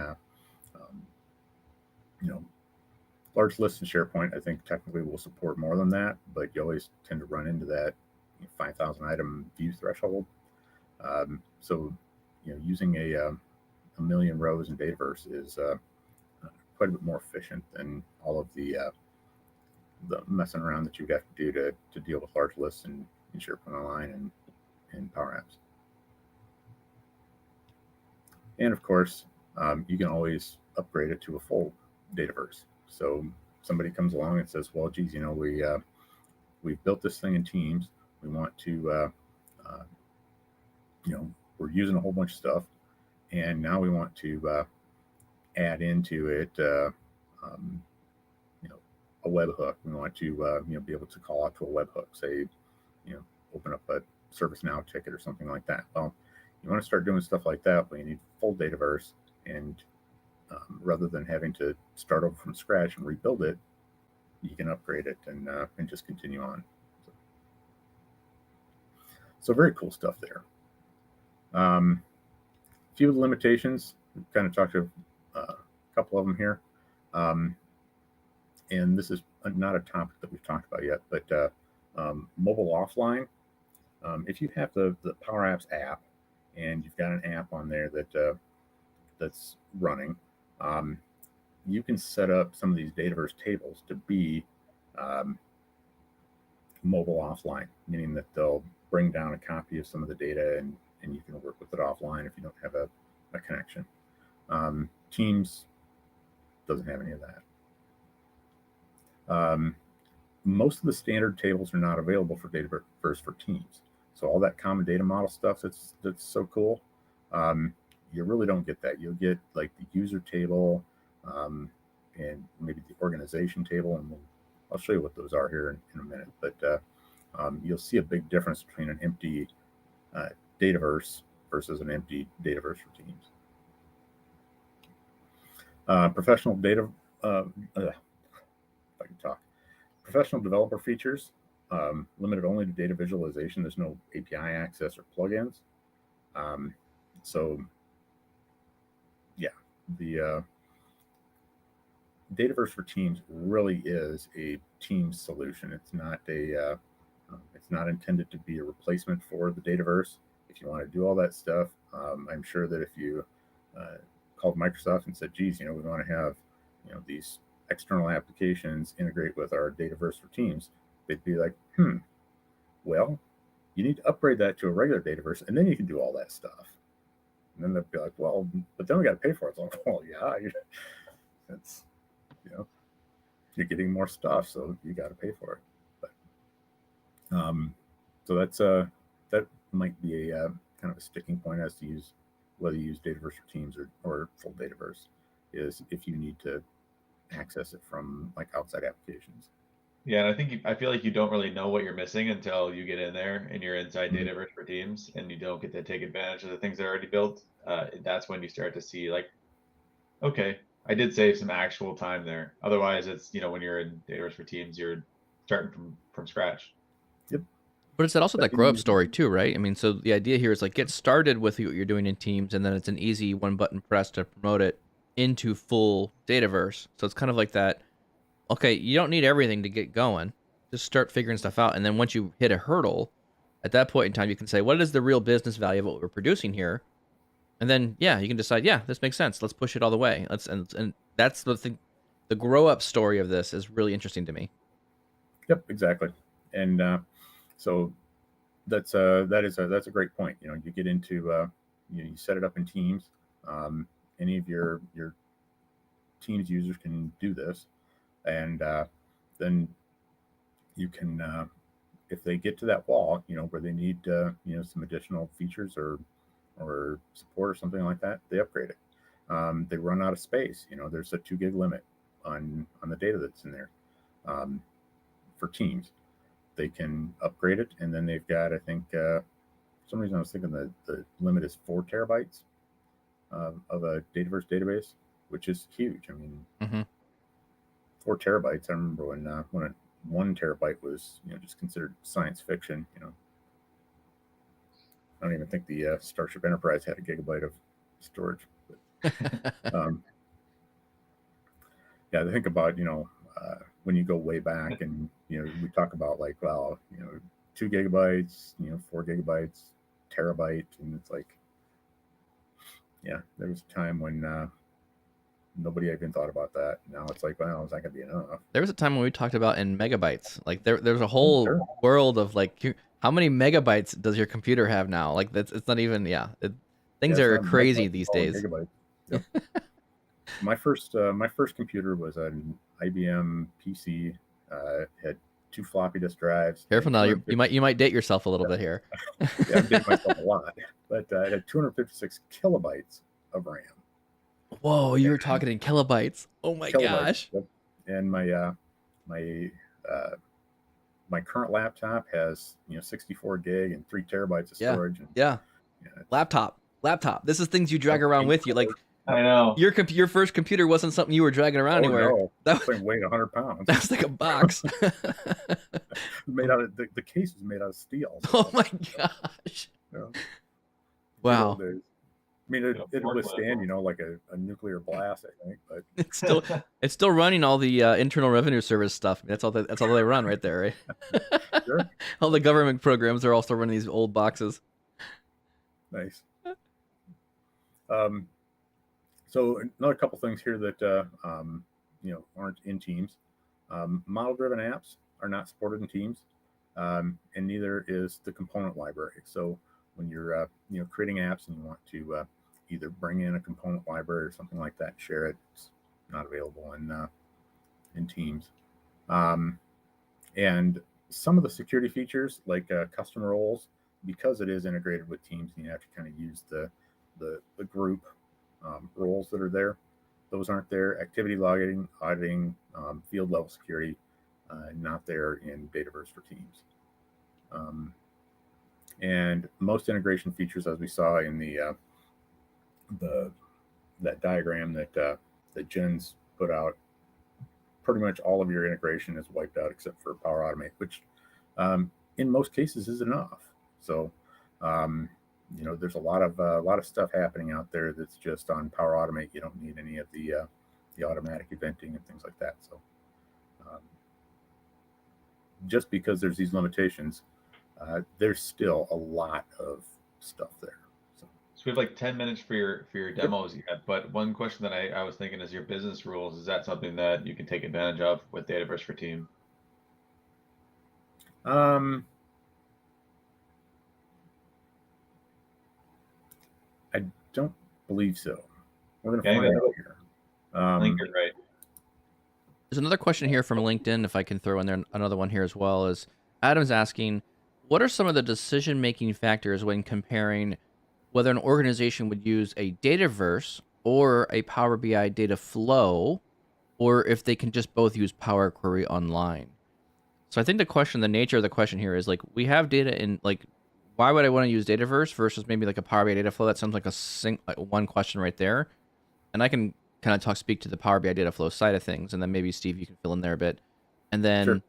large lists in SharePoint, I think technically will support more than that, but you always tend to run into that 5,000 item view threshold. So using a 1 million rows in Dataverse is quite a bit more efficient than all of the messing around that you'd have to do to deal with large lists in SharePoint Online and Power Apps. And of course, you can always upgrade it to a full Dataverse. So somebody comes along and says, well, geez, we've built this thing in Teams. We want to, we're using a whole bunch of stuff, and now we want to add into it, a webhook. We want to, be able to call out to a webhook, say, open up a ServiceNow ticket or something like that. Well, you want to start doing stuff like that, but you need full Dataverse, and rather than having to start over from scratch and rebuild it, you can upgrade it and just continue on. So very cool stuff there. A few of the limitations, we've kind of talked to a couple of them here. And this is not a topic that we've talked about yet, but mobile offline. If you have the Power Apps app and you've got an app on there that's running, you can set up some of these Dataverse tables to be mobile offline, meaning that they'll bring down a copy of some of the data and you can work with it offline if you don't have a connection. Teams doesn't have any of that. Most of the standard tables are not available for Dataverse for Teams. So all that common data model stuff that's so cool, you really don't get that. You'll get like the user table and maybe the organization table, and I'll show you what those are here in a minute. But you'll see a big difference between an empty Dataverse versus an empty Dataverse for Teams. Professional data, if I can talk. Professional developer features, limited only to data visualization. There's no API access or plugins. So yeah, the Dataverse for Teams really is a Teams solution. It's not it's not intended to be a replacement for the Dataverse. if you want to do all that stuff, I'm sure that if you called Microsoft and said, geez, we want to have, these external applications integrate with our Dataverse for Teams, they'd be like, well, you need to upgrade that to a regular Dataverse, and then you can do all that stuff. And then they'd be like, well, but then we got to pay for it. It's like, well, yeah, it's, you're getting more stuff, so you got to pay for it. But so that might be a kind of a sticking point as to whether you use Dataverse for Teams or full Dataverse, is if you need to access it from like outside applications. Yeah, and I feel like you don't really know what you're missing until you get in there and you're inside Dataverse for Teams and you don't get to take advantage of the things that are already built. That's when you start to see like, okay, I did save some actual time there. Otherwise, it's when you're in Dataverse for Teams, you're starting from scratch. Yep. But it's also that grow up story too, right? I mean, so the idea here is like get started with what you're doing in Teams, and then it's an easy one button press to promote it into full Dataverse. So it's kind of like that. Okay, you don't need everything to get going. Just start figuring stuff out, and then once you hit a hurdle, at that point in time, you can say, what is the real business value of what we're producing here? And then, yeah, you can decide, yeah, this makes sense. Let's push it all the way. And that's the thing. The grow up story of this is really interesting to me. Yep, exactly. And so that's a great point. You get into you set it up in Teams. Any of your Teams users can do this, and then you can, if they get to that wall, where they need some additional features or support or something like that, they upgrade it. They run out of space. There's a 2 gig limit on the data that's in there for Teams. They can upgrade it, and then they've got, I think, for some reason I was thinking that the limit is 4 terabytes of a Dataverse database, which is huge. I mean, 4 terabytes. I remember when 1 terabyte was just considered science fiction. I don't even think the Starship Enterprise had a gigabyte of storage. But, yeah, I think about when you go way back, and we talk about like, well, 2 gigabytes, 4 gigabytes, terabyte, and it's like, yeah, there was a time when nobody even thought about that. Now it's like, well, is that gonna be enough? There was a time when we talked about in megabytes. Like there's a whole world of like, how many megabytes does your computer have now? Like it's not even, things are crazy these days. Yep. My first computer was an IBM PC. Had 2 floppy disk drives. Careful now, you might date yourself a little bit here. Yeah, I'm dating myself a lot, but it had 256 kilobytes of RAM. Whoa, you were talking in kilobytes. Oh my gosh. Yep. And my current laptop has 64 gig and 3 terabytes of storage. Yeah. Laptop. This is things you drag around with you. Like, I know your first computer wasn't something you were dragging around anywhere. No. That thing weighed 100 pounds. That's like a box. Made out of the case was made out of steel. Oh my gosh. Wow. I mean, it'll withstand, like a nuclear blast, I think, but it's still running all the Internal Revenue Service stuff. That's all they run right there, right? Sure. All the government programs are also running these old boxes. Nice. So another couple things here that aren't in Teams. Model-driven apps are not supported in Teams, and neither is the component library. So when you're creating apps and you want to either bring in a component library or something like that, share it, it's not available in Teams. And some of the security features, like custom roles, because it is integrated with Teams, and you have to kind of use the group roles that are there. Those aren't there. Activity logging, auditing, field level security, not there in Dataverse for Teams. And most integration features, as we saw in that diagram that Jen's put out, pretty much all of your integration is wiped out except for PowerAutomate, which in most cases is enough. So there's a lot of stuff happening out there that's just on PowerAutomate. You don't need any of the automatic eventing and things like that. So just because there's these limitations, there's still a lot of stuff there. So we have like 10 minutes for your demos yet, but one question that I was thinking is your business rules. Is that something that you can take advantage of with Dataverse for Team? I don't believe so. We're going to find out here. Link it right. There's another question here from LinkedIn, if I can throw in there another one here as well, is Adam's asking, what are some of the decision-making factors when comparing whether an organization would use a Dataverse or a Power BI data flow, or if they can just both use Power Query Online? So I think the nature of the question here is like, we have data in, like, why would I want to use Dataverse versus maybe like a Power BI data flow? That sounds like one question right there. And I can kind of speak to the Power BI data flow side of things, and then maybe Steve, you can fill in there a bit. And then, sure.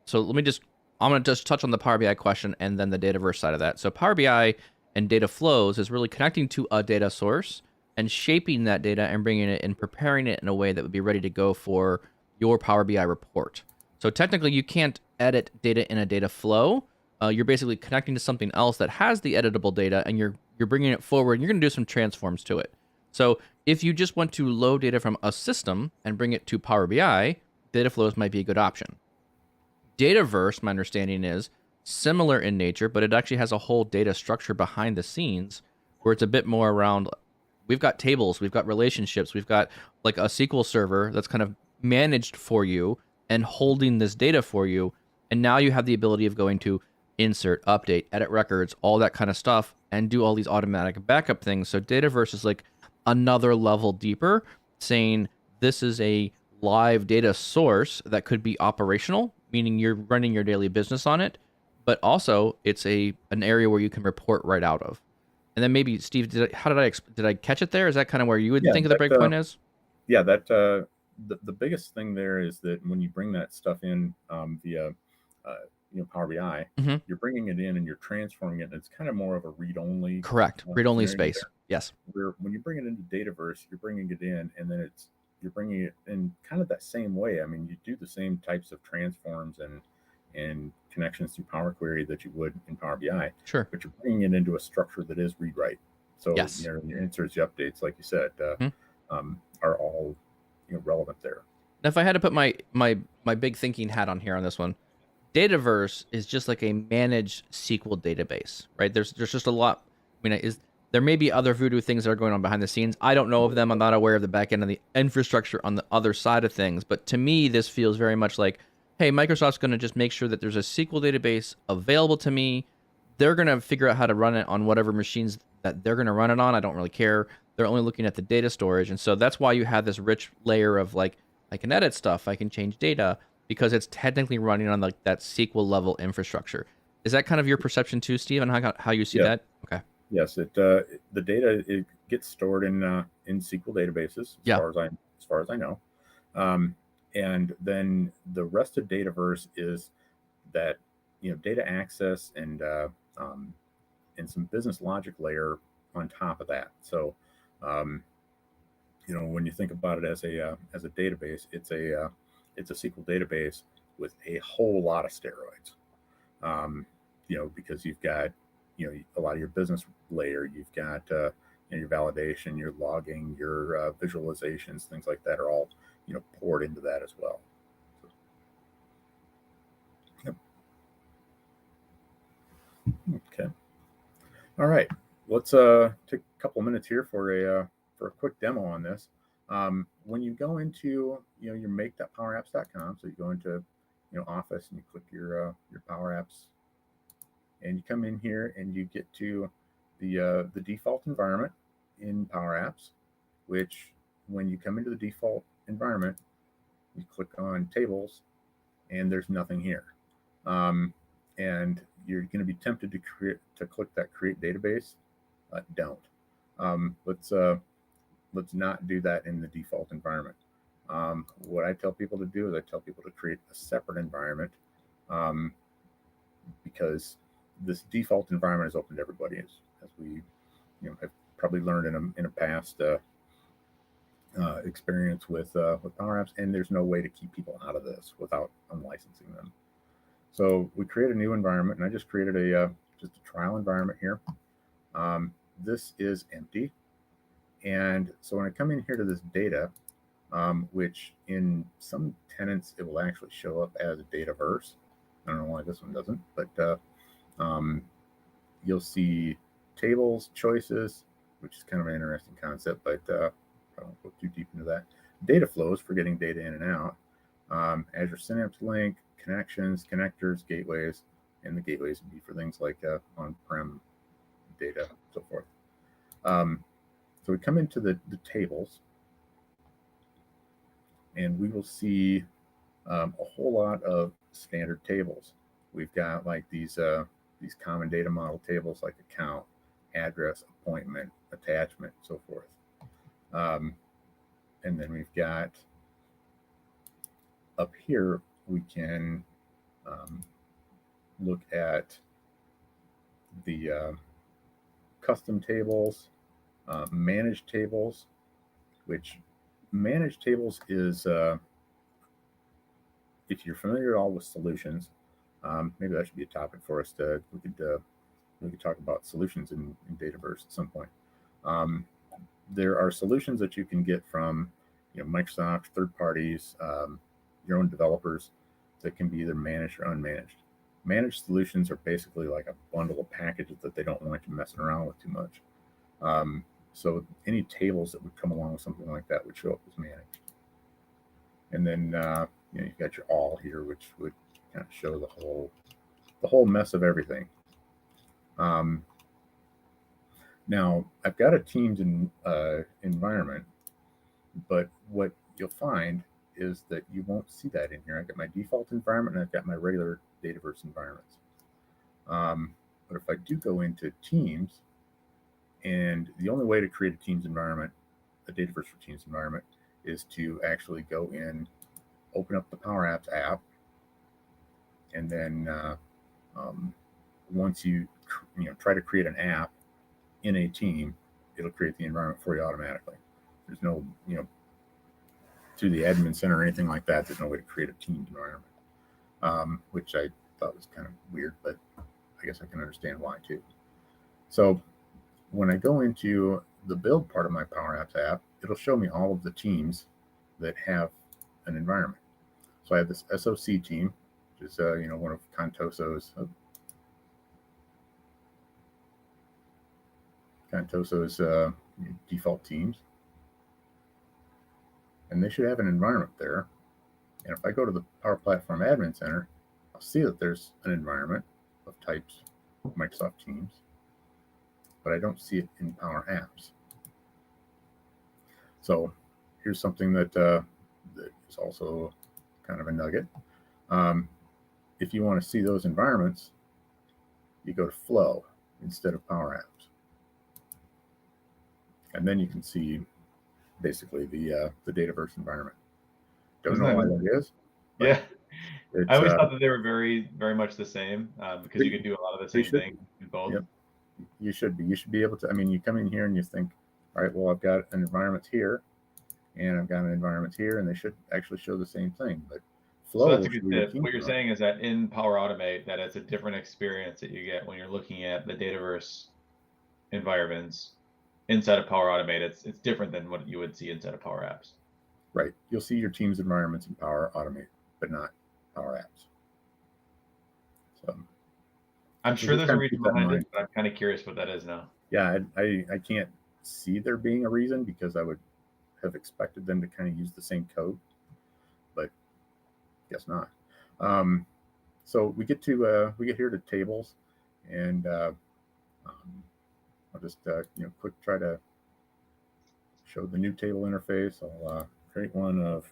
So I'm going to just touch on the Power BI question and then the Dataverse side of that. So Power BI and data flows is really connecting to a data source and shaping that data and bringing it and preparing it in a way that would be ready to go for your Power BI report. So technically, you can't edit data in a data flow. You're basically connecting to something else that has the editable data, and you're bringing it forward. And you're going to do some transforms to it. So if you just want to load data from a system and bring it to Power BI, data flows might be a good option. Dataverse, my understanding is similar in nature, but it actually has a whole data structure behind the scenes where it's a bit more around, we've got tables, we've got relationships, we've got like a SQL server that's kind of managed for you and holding this data for you. And now you have the ability of going to insert, update, edit records, all that kind of stuff, and do all these automatic backup things. So Dataverse is like another level deeper, saying this is a live data source that could be operational, meaning you're running your daily business on it, but also it's an area where you can report right out of. And then maybe Steve, did I catch it there? Is that kind of where you would think of the breakpoint is? Yeah, that the biggest thing there is that when you bring that stuff in via Power BI, you're bringing it in and you're transforming it. And it's kind of more of a read-only. Correct, read-only space. There. Yes. Where when you bring it into Dataverse, you're bringing it in, and then you're bringing it in kind of that same way. I mean, you do the same types of transforms and connections through Power Query that you would in Power BI. Sure. But you're bringing it into a structure that is read-write. So yes. Your inserts, your updates, like you said, are all relevant there. Now, if I had to put my big thinking hat on here on this one, Dataverse is just like a managed SQL database, right? There's just a lot. I mean, there may be other voodoo things that are going on behind the scenes. I don't know of them. I'm not aware of the back end of the infrastructure on the other side of things. But to me, this feels very much like, hey, Microsoft's going to just make sure that there's a SQL database available to me. They're going to figure out how to run it on whatever machines that they're going to run it on. I don't really care. They're only looking at the data storage. And so that's why you have this rich layer of like, I can edit stuff, I can change data, because it's technically running on like that SQL level infrastructure. Is that kind of your perception too, Steve, and how you see that? Okay. Yes, the data it gets stored in SQL databases as far as I know, and then the rest of Dataverse is that data access and some business logic layer on top of that. So when you think about it as a database, it's a SQL database with a whole lot of steroids. Because you've got a lot of your business layer, you've got your validation, your logging, your visualizations, things like that are all poured into that as well. So, yep. Okay. All right. Let's take a couple of minutes here for a quick demo on this. When you go into your make.powerapps.com, so you go into Office and you click your Power Apps, and you come in here and you get to the default environment in Power Apps, which when you come into the default environment, you click on Tables, and there's nothing here, and you're going to be tempted to click that Create Database. Don't. Let's not do that in the default environment. What I tell people to do is I tell people to create a separate environment, because this default environment is open to everybody, as we have probably learned in a past experience with Power Apps, and there's no way to keep people out of this without unlicensing them. So we create a new environment, and I just created just a trial environment here. This is empty. And so when I come in here to this data, which in some tenants, it will actually show up as a Dataverse. I don't know why this one doesn't, but you'll see tables, choices, which is kind of an interesting concept, but I won't go too deep into that. Data flows for getting data in and out. Azure Synapse Link, connections, connectors, gateways, and the gateways would be for things like on-prem data, so forth. So we come into the tables, and we will see a whole lot of standard tables. We've got like these common data model tables like account, address, appointment, attachment, so forth. And then we've got up here, we can look at the custom tables, managed tables, which managed tables is, if you're familiar at all with solutions, maybe that should be a topic for us we could talk about solutions in Dataverse at some point. There are solutions that you can get from Microsoft, third parties, your own developers, that can be either managed or unmanaged. Managed solutions are basically like a bundle of packages that they don't want you messing around with too much. So any tables that would come along with something like that would show up as managed. And then you've got your all here, which would kind of show the whole mess of everything. Now I've got a Teams environment, but what you'll find is that you won't see that in here. I've got my default environment and I've got my regular Dataverse environments. But if I do go into Teams, and the only way to create a Teams environment, a Dataverse for Teams environment, is to actually go in, open up the Power Apps app, and then once you try to create an app in a team, it'll create the environment for you automatically. There's no, through the admin center or anything like that, there's no way to create a Teams environment, which I thought was kind of weird, but I guess I can understand why too. So when I go into the build part of my Power Apps app, it'll show me all of the teams that have an environment. So I have this SOC team, which is one of Contoso's default teams, and they should have an environment there. And if I go to the Power Platform Admin Center, I'll see that there's an environment of types Microsoft Teams, but I don't see it in Power Apps. So here's something that is also kind of a nugget. If you want to see those environments, you go to Flow instead of Power Apps. And then you can see basically the Dataverse environment. Don't know why that is. Yeah. I always thought that they were very, very much the same because you can do a lot of the same thing in both. Yep. You should be. You should be able to. I mean, you come in here and you think, all right, well, I've got an environment here, and I've got an environment here, and they should actually show the same thing. But Flow. So that's a good tip. What you're saying is that in Power Automate, that it's a different experience that you get when you're looking at the Dataverse environments inside of Power Automate. It's different than what you would see inside of Power Apps. Right. You'll see your Teams environments in Power Automate, but not Power Apps. So I'm sure there's a reason behind it, but I'm kind of curious what that is now. Yeah, I can't see there being a reason, because I would have expected them to kind of use the same code, but guess not. So we get here to tables, and I'll just quick try to show the new table interface. I'll create one of.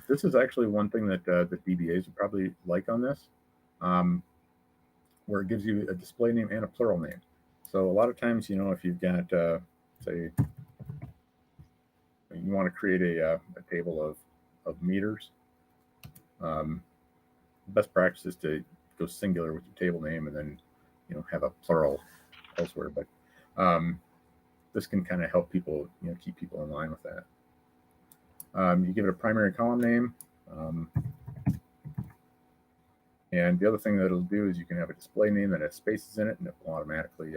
This is actually one thing that the DBAs would probably like on this, where it gives you a display name and a plural name. So a lot of times, if you've got, say, you want to create a table of meters, best practice is to go singular with your table name and then, have a plural elsewhere. But this can kind of help people, keep people in line with that. You give it a primary column name. And the other thing that it'll do is you can have a display name that has spaces in it, and it will automatically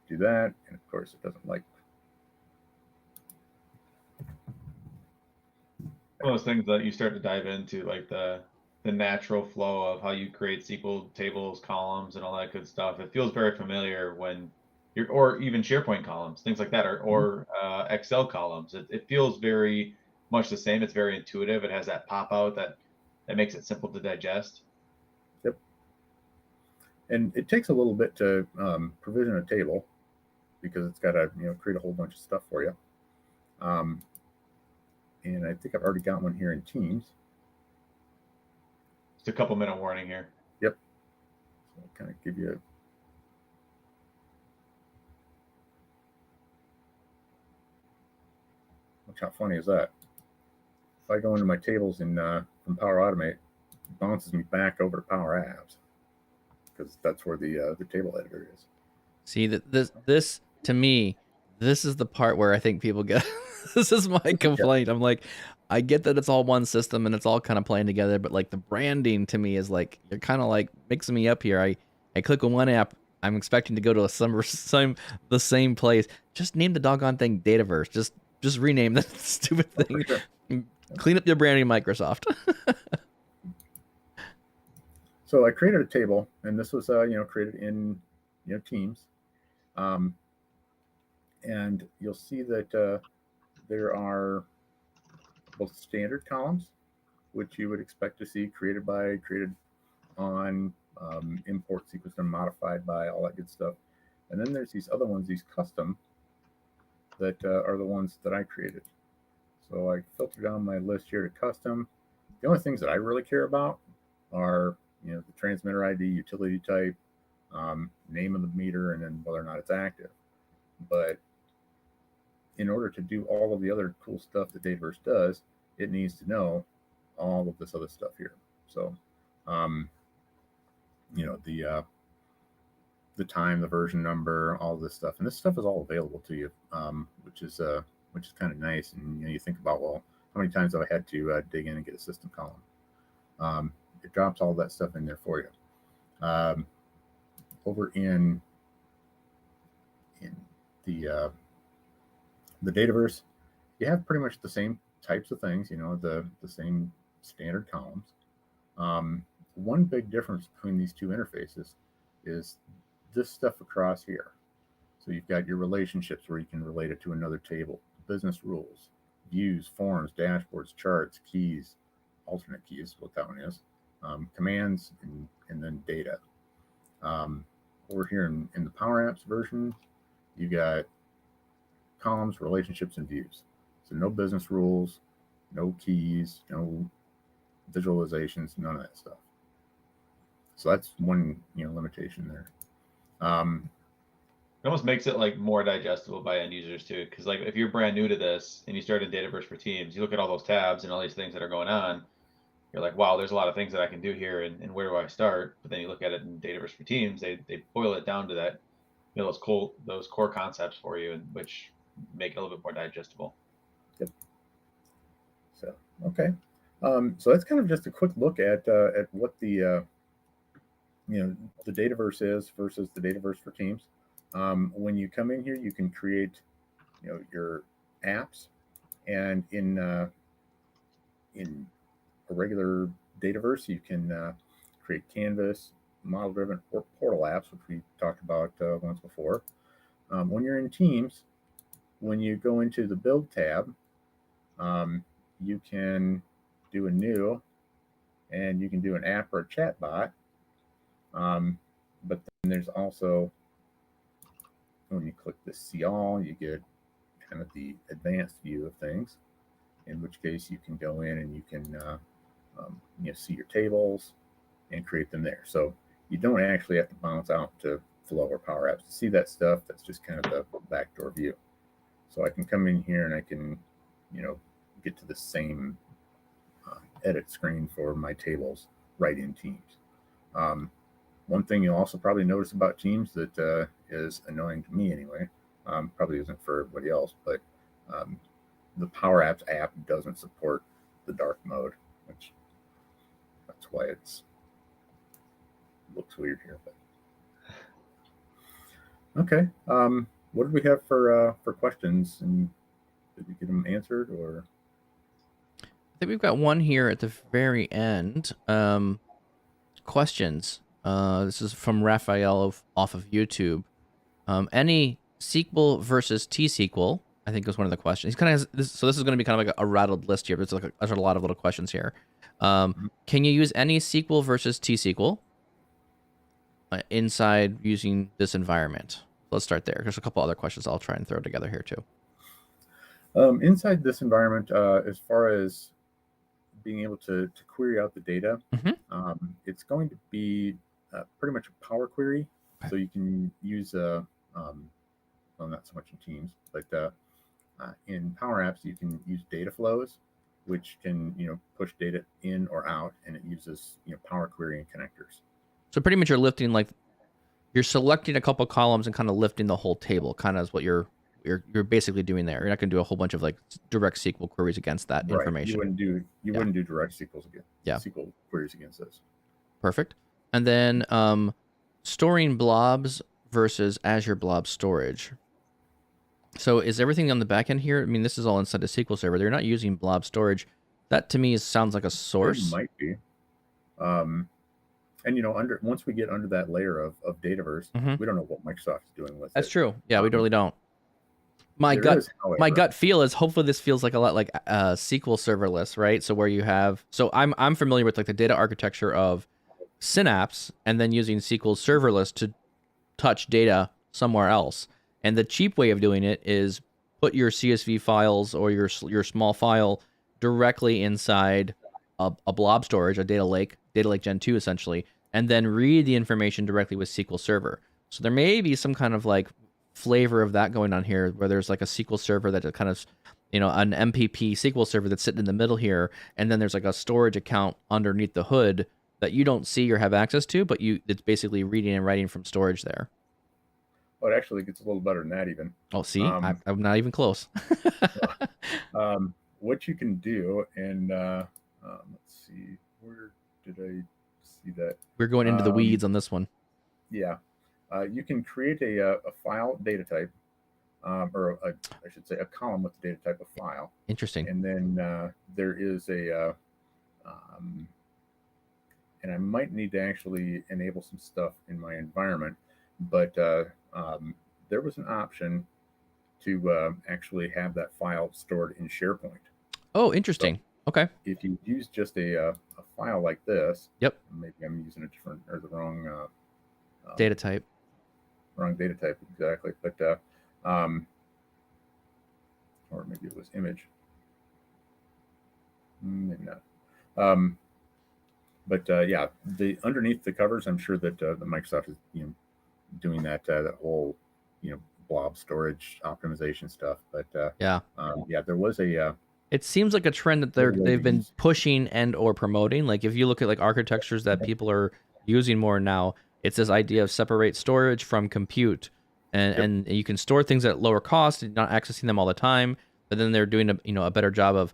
do that. And of course, it doesn't like. One of those things that you start to dive into, like the natural flow of how you create SQL tables, columns, and all that good stuff. It feels very familiar when you're, or even SharePoint columns, things like that, or Excel columns. It feels very much the same. It's very intuitive. It has that pop out that makes it simple to digest. Yep. And it takes a little bit to provision a table because it's got to create a whole bunch of stuff for you. And I think I've already got one here in Teams. Just a couple minute warning here. Yep. So I'll kind of give you Watch how funny is that? If I go into my tables in from Power Automate, it bounces me back over to Power Apps because that's where the table editor is. See, that this to me, this is the part where I think people get. This is my complaint. I'm like, I get that it's all one system and it's all kind of playing together, but like the branding to me is like you're kind of like mixing me up here. I click on one app, I'm expecting to go to the same place. Just name the doggone thing Dataverse. Just rename the stupid thing. Sure. Clean up your branding, Microsoft. So I created a table, and this was created in Teams, and you'll see that there are both standard columns, which you would expect to see created on, import sequence and modified by, all that good stuff. And then there's these other ones, these custom, that are the ones that I created. So I filtered down my list here to custom. The only things that I really care about are the transmitter ID, utility type, name of the meter, and then whether or not it's active. But in order to do all of the other cool stuff that Dataverse does, it needs to know all of this other stuff here. So, the time, the version number, all this stuff, and this stuff is all available to you, which is kind of nice. And you think about, well, how many times have I had to dig in and get a system column? It drops all that stuff in there for you. Over in the Dataverse, you have pretty much the same types of things, the same standard columns. One big difference between these two interfaces is this stuff across here. So you've got your relationships where you can relate it to another table, business rules, views, forms, dashboards, charts, keys, alternate keys, what that one is, commands, and then data. Over here in the Power Apps version, you got columns, relationships, and views. So no business rules, no keys, no visualizations, none of that stuff. So that's one limitation there. It almost makes it like more digestible by end users too, because like if you're brand new to this and you start in Dataverse for Teams, you look at all those tabs and all these things that are going on, you're like, wow, there's a lot of things that I can do here, and where do I start? But then you look at it in Dataverse for Teams, they boil it down to that, those core concepts for you, and which make it a little bit more digestible. Yep. So okay, so that's kind of just a quick look at what the Dataverse is versus the Dataverse for Teams. When you come in here, you can create your apps, and in a regular Dataverse, you can create Canvas, model-driven, or portal apps, which we talked about once before. When you're in Teams, when you go into the Build tab, you can do a new, and you can do an app or a chat bot. But then there's also, when you click the See All, you get kind of the advanced view of things, in which case you can go in and you can see your tables and create them there. So you don't actually have to bounce out to Flow or Power Apps to see that stuff. That's just kind of the backdoor view. So I can come in here and I can get to the same edit screen for my tables right in Teams. One thing you'll also probably notice about Teams that is annoying to me anyway, probably isn't for everybody else, but the Power Apps app doesn't support the dark mode, which why it looks weird here. But okay, what did we have for questions, and did we get them answered, or? I think we've got one here at the very end. Questions. This is from Raphael off of YouTube. Any SQL versus T-SQL, I think was one of the questions. He's kind of so this is going to be kind of like a rattled list here, but there's a lot of little questions here. Can you use any SQL versus T-SQL inside using this environment? Let's start there. There's a couple other questions I'll try and throw together here too. Inside this environment, as far as being able to query out the data, it's going to be pretty much a Power Query. Okay. So you can use, well, not so much in Teams, but in Power Apps, you can use data flows, which can, push data in or out, and it uses, Power Query and connectors. So pretty much you're lifting, like, you're selecting a couple columns and kind of lifting the whole table, kind of is what you're basically doing there. You're not going to do a whole bunch of like direct SQL queries against that information. You wouldn't do direct SQLs again. Yeah. SQL queries against those. Perfect. And then storing blobs versus Azure Blob Storage. So is everything on the back end here? I mean, this is all inside the SQL server. They're not using blob storage. That to me sounds like a source. It might be. And once we get under that layer of Dataverse, we don't know what Microsoft is doing with it. That's true. Yeah, we really don't. My gut feel is hopefully this feels like a lot like SQL serverless, right? So where you have, so I'm familiar with like the data architecture of Synapse and then using SQL serverless to touch data somewhere else. And the cheap way of doing it is put your CSV files or your small file directly inside a blob storage, a data lake Gen 2 essentially, and then read the information directly with SQL Server. So there may be some kind of like flavor of that going on here, where there's like a SQL server that kind of, an MPP SQL server that's sitting in the middle here, and then there's like a storage account underneath the hood that you don't see or have access to, but it's basically reading and writing from storage there. Oh, it actually gets a little better than that even. Oh, see, I'm not even close. What you can do, and let's see, where did I see that? We're going into the weeds on this one. Yeah. You can create a file data type, or I should say a column with the data type of file. Interesting. And then there is and I might need to actually enable some stuff in my environment, but there was an option to actually have that file stored in SharePoint. Oh, interesting. So okay. If you use just a file like this, yep. Maybe I'm using a different or the wrong data type. Wrong data type, exactly. But or maybe it was image. Maybe not. But yeah, underneath the covers, I'm sure that the Microsoft is doing that whole blob storage optimization stuff. But yeah, there was a. It seems like a trend that they've been pushing and or promoting. Like if you look at like architectures that people are using more now, it's this idea of separate storage from compute, and you can store things at lower cost and not accessing them all the time. But then they're doing a better job of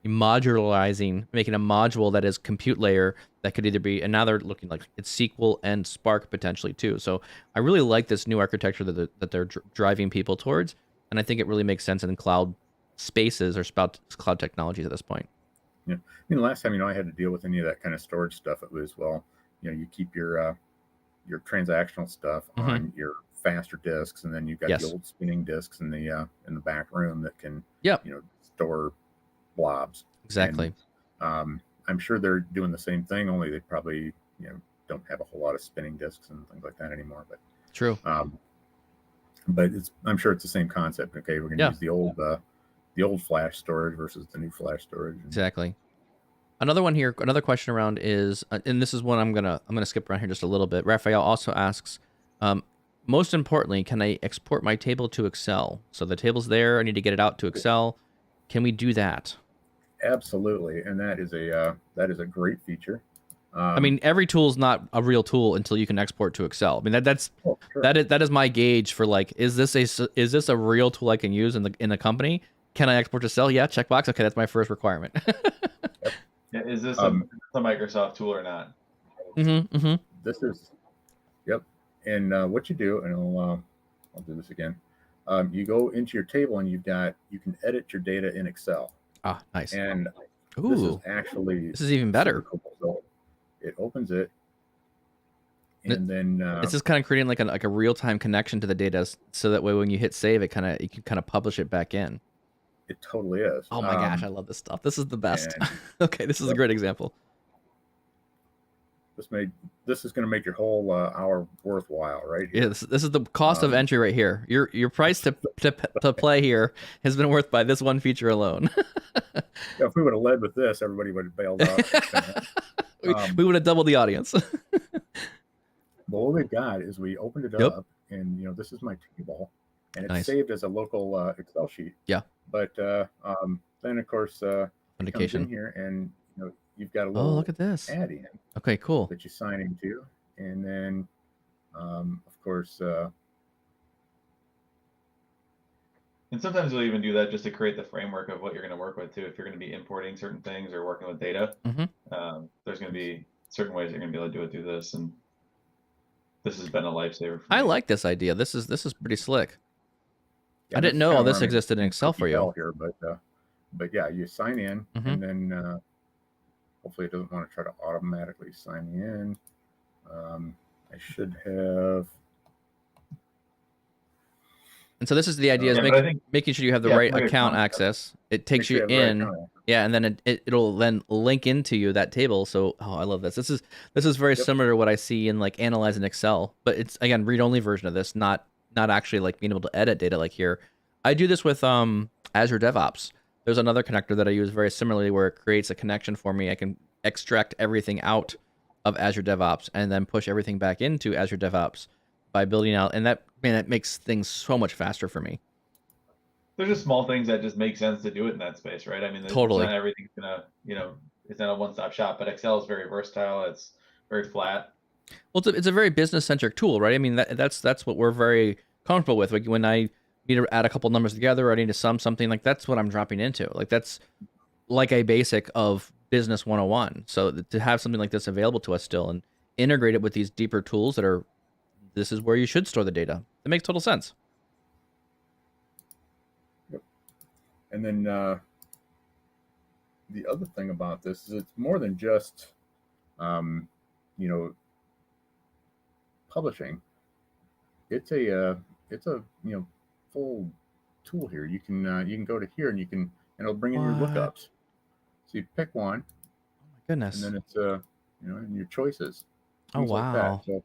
modularizing, making a module that is compute layer that could either be, and now they're looking like it's SQL and Spark potentially too. So I really like this new architecture that they're driving people towards, and I think it really makes sense in cloud spaces or cloud technologies at this point. Yeah, last time I had to deal with any of that kind of storage stuff, it was you keep your transactional stuff on your faster disks, and then you've got the old spinning disks in the back room that can store blobs. Exactly. And, I'm sure they're doing the same thing, only they probably don't have a whole lot of spinning disks and things like that anymore. But true. But I'm sure it's the same concept. Okay, we're going to use the old flash storage versus the new flash storage. Exactly. Another one here, another question around is, and this is one I'm gonna skip around here just a little bit. Raphael also asks, most importantly, can I export my table to Excel? So the table's there, I need to get it out to Excel. Can we do that? Absolutely, and that is a great feature. I mean, every tool is not a real tool until you can export to Excel. I mean, sure. that is my gauge for like, is this a real tool I can use in the company? Can I export to Excel? Yeah, checkbox. Okay, that's my first requirement. Is this Um, a Microsoft tool or not? this is, yep. And what you do, and I'll do this again. You go into your table and you can edit your data in Excel. Ah, nice. And this is Ooh, actually this is even super better. cool. So it opens it, and then It's just kind of creating like a real time connection to the data, so that way when you hit save, you can kind of publish it back in. it totally is. Oh my gosh, I love this stuff. This is the best. And Okay, this is a great example. this is going to make your whole hour worthwhile, right here. Yeah, this is the cost of entry right here. Your price to play here has been worth by this one feature alone. If we would have led with this, everybody would have bailed out. we would have doubled the audience. But what we've got is we opened it Yep. up, and this is my table, and it's Nice. saved as a local Excel sheet. Yeah. But then of course comes Authentication. in here, and you've got a Oh, little look at this. add-in Okay, cool. that you sign into, and then of course And sometimes we'll even do that just to create the framework of what you're going to work with too. If you're going to be importing certain things or working with data, there's going to be certain ways you're going to be able to do it through this, and this has been a lifesaver for me. I like this idea. This is pretty slick. yeah, I didn't this know is all kinda this running existed in Excel for you. here, but yeah, you sign in, and then hopefully it doesn't want to try to automatically sign me in. I should have. And so this is the idea, is making sure you have the right account access. It takes you in, yeah, and then it'll then link into you that table. So, I love this. This is very similar to what I see in like Analyze in Excel, but it's again read-only version of this, not actually like being able to edit data like here. I do this with Azure DevOps. There's another connector that I use very similarly where it creates a connection for me. I can extract everything out of Azure DevOps and then push everything back into Azure DevOps by building out, and that makes things so much faster for me. There's just small things that just make sense to do it in that space, right? I mean, totally. Not everything's gonna, it's not a one-stop shop, but Excel is very versatile. It's very flat. Well, it's a very business-centric tool, right? I mean, that's what we're very comfortable with. Like when I need to add a couple numbers together, or I need to sum something, like that's what I'm dropping into. Like that's like a basic of Business 101. So to have something like this available to us still and integrate it with these deeper tools this is where you should store the data. That makes total sense. Yep. And then the other thing about this is it's more than just, publishing. It's a full tool here. You can go to here and it'll bring in your lookups. So you pick one. Oh my goodness. And then it's and your choices. Oh wow. Like that. So,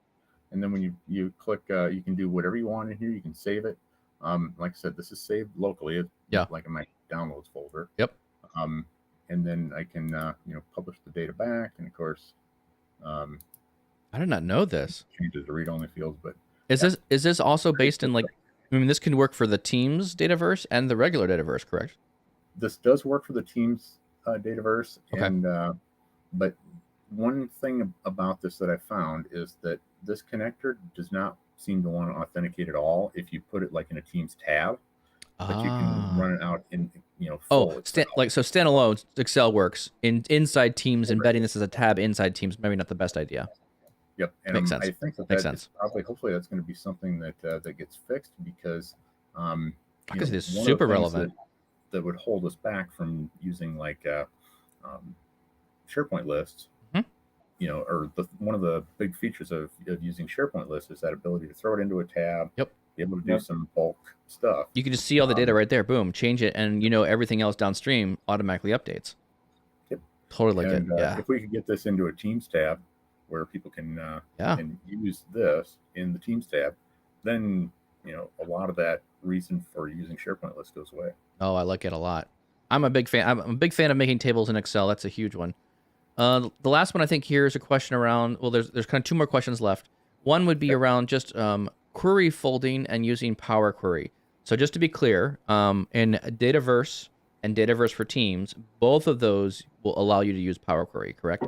and then when you click, you can do whatever you want in here. You can save it. Like I said, this is saved locally. Like in my downloads folder. Yep. And then I can publish the data back, and of course, I did not know this. Changes the read-only fields, but is this also based in like? I mean, this can work for the Teams Dataverse and the regular Dataverse, correct? This does work for the Teams Dataverse, okay. And but one thing about this that I found is that this connector does not seem to want to authenticate at all if you put it like in a Teams tab, but you can run it out in full standalone Excel works inside Teams. Embedding this as a tab inside Teams, maybe not the best idea. Yep, and makes sense. I think makes sense. Hopefully that's going to be something that gets fixed, because this is super relevant. That would hold us back from using like SharePoint lists. Or one of the big features of using SharePoint lists is that ability to throw it into a tab. Yep. Be able to do some bulk stuff. You can just see all the data right there. Boom, change it, and everything else downstream automatically updates. Yep. Totally good. Yeah. If we could get this into a Teams tab where people can use this in the Teams tab, then a lot of that reason for using SharePoint lists goes away. Oh, I like it a lot. I'm a big fan. I'm a big fan of making tables in Excel. That's a huge one. The last one I think here is a question around. Well, there's kind of two more questions left. One would be around just query folding and using Power Query. So just to be clear, in Dataverse and Dataverse for Teams, both of those will allow you to use Power Query, correct?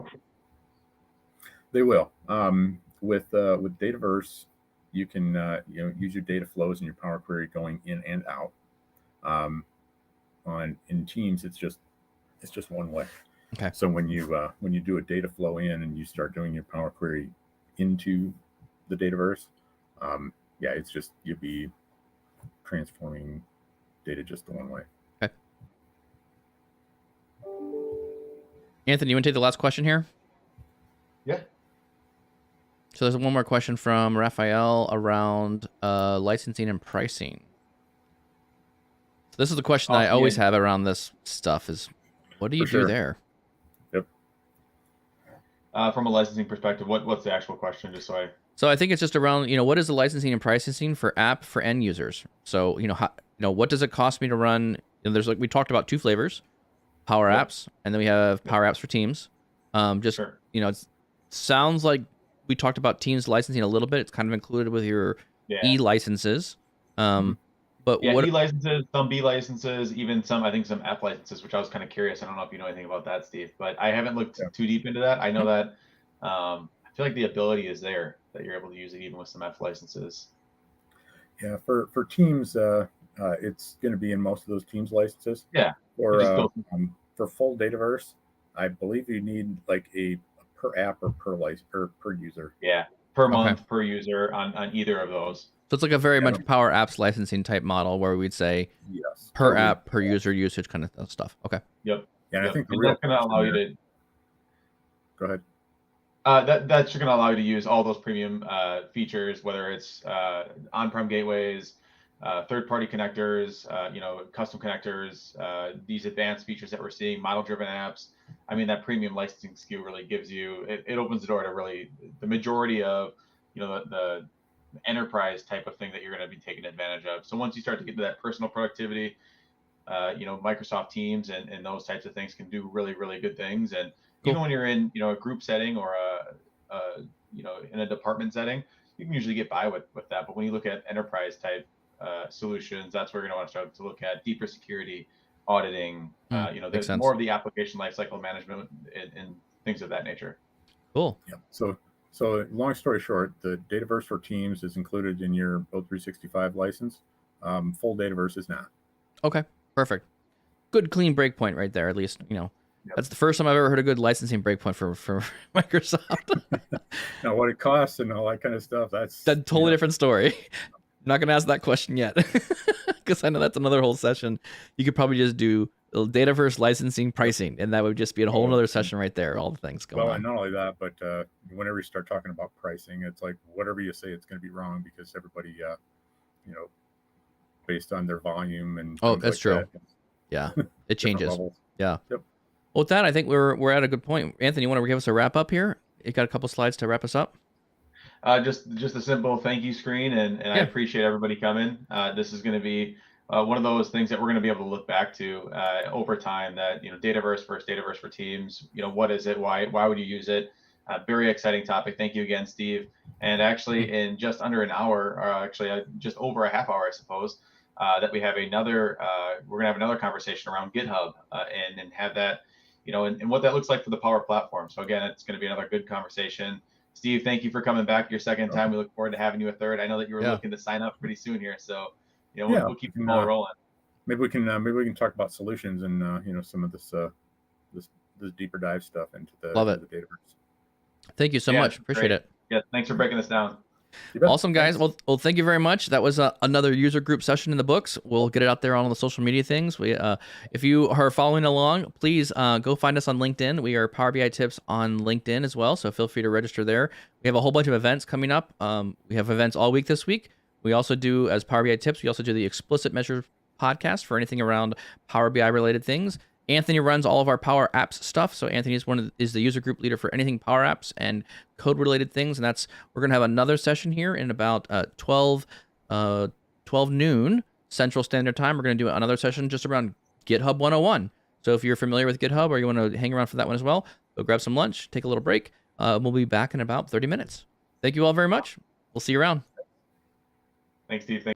They will. With Dataverse, you can use your data flows and your Power Query going in and out. In Teams, it's just one way. Okay. So when you do a data flow in and you start doing your Power Query into the Dataverse, yeah, it's just you'll be transforming data just the one way. Okay. Anthony, you want to take the last question here? Yeah. So there's one more question from Raphael around licensing and pricing. So this is the question that I always have around this stuff is, what do you do there? Yep. From a licensing perspective, what's the actual question? Just so I. So I think it's just around, what is the licensing and pricing for app for end users? So, what does it cost me to run? There's we talked about 2 flavors, Power Apps, and then we have Power Apps for Teams. Sure. It sounds like we talked about Teams licensing a little bit. It's kind of included with your E licenses. But E licenses, some B licenses, even I think some F licenses, which I was kind of curious. I don't know if you know anything about that, Steve, but I haven't looked too deep into that. I know that I feel like the ability is there that you're able to use it even with some F licenses. Yeah, for Teams, it's going to be in most of those Teams licenses. Yeah. For full Dataverse, I believe you need like a per app or per user. Yeah, per month, per user on either of those. So it's like a very much Power Apps licensing type model where we'd say per app, per user usage kind of stuff. Okay. Yep. Yeah, I think that's going to allow you to. Go ahead. That's going to allow you to use all those premium features, whether it's on-prem gateways, third-party connectors, custom connectors, these advanced features that we're seeing, model-driven apps. I mean, that premium licensing SKU really gives you, it opens the door to really the majority of, the enterprise type of thing that you're going to be taking advantage of. So once you start to get to that personal productivity, Microsoft Teams and those types of things can do really, really good things. And even when you're in, a group setting or in a department setting, you can usually get by with that. But when you look at enterprise type solutions, that's where you're going to want to start to look at deeper security, auditing. There's more of the application lifecycle management and things of that nature. Cool. Yeah. So long story short, the Dataverse for Teams is included in your O365 license. Full Dataverse is not. Okay, perfect. Good clean breakpoint right there. At least that's the first time I've ever heard a good licensing breakpoint for Microsoft. Now, what it costs and all that kind of stuff, that's a totally different story. I'm not going to ask that question yet because I know that's another whole session. You could probably just do Dataverse licensing pricing, and that would just be a whole other session right there. All the things going on. Well, and not only that, but whenever you start talking about pricing, it's like whatever you say, it's going to be wrong because everybody, based on their volume and that's true. That, yeah, it changes. Yeah. Yep. Well, with that, I think we're at a good point. Anthony, you want to give us a wrap up here? You got a couple slides to wrap us up? Just a simple thank you screen, and I appreciate everybody coming. This is going to be one of those things that we're going to be able to look back to over time. That Dataverse versus Dataverse for Teams. What is it? Why would you use it? Very exciting topic. Thank you again, Steve. And actually, in just under an hour, or actually just over a half hour, I suppose, that we have another. We're going to have another conversation around GitHub and have that. And what that looks like for the Power Platform. So again, it's going to be another good conversation. Steve, thank you for coming back your second time. We look forward to having you a third. I know that you were looking to sign up pretty soon here, so we'll keep the ball rolling. Maybe we can talk about solutions and some of this deeper dive stuff into the Dataverse. Thank you so much. Appreciate it. Yeah, thanks for breaking this down. Awesome, guys. Well, thank you very much. That was another user group session in the books. We'll get it out there on all the social media things. If you are following along, please go find us on LinkedIn. We are PowerBI.tips on LinkedIn as well, so feel free to register there. We have a whole bunch of events coming up. We have events all week this week. We also do, as PowerBI.tips, we also do the Explicit Measure podcast for anything around Power BI related things. Anthony runs all of our Power Apps stuff. So Anthony is the user group leader for anything Power Apps and code related things. And we're going to have another session here in about 12 noon Central Standard Time. We're going to do another session just around GitHub 101. So if you're familiar with GitHub or you want to hang around for that one as well, go grab some lunch, take a little break. We'll be back in about 30 minutes. Thank you all very much. We'll see you around. Thanks, Steve.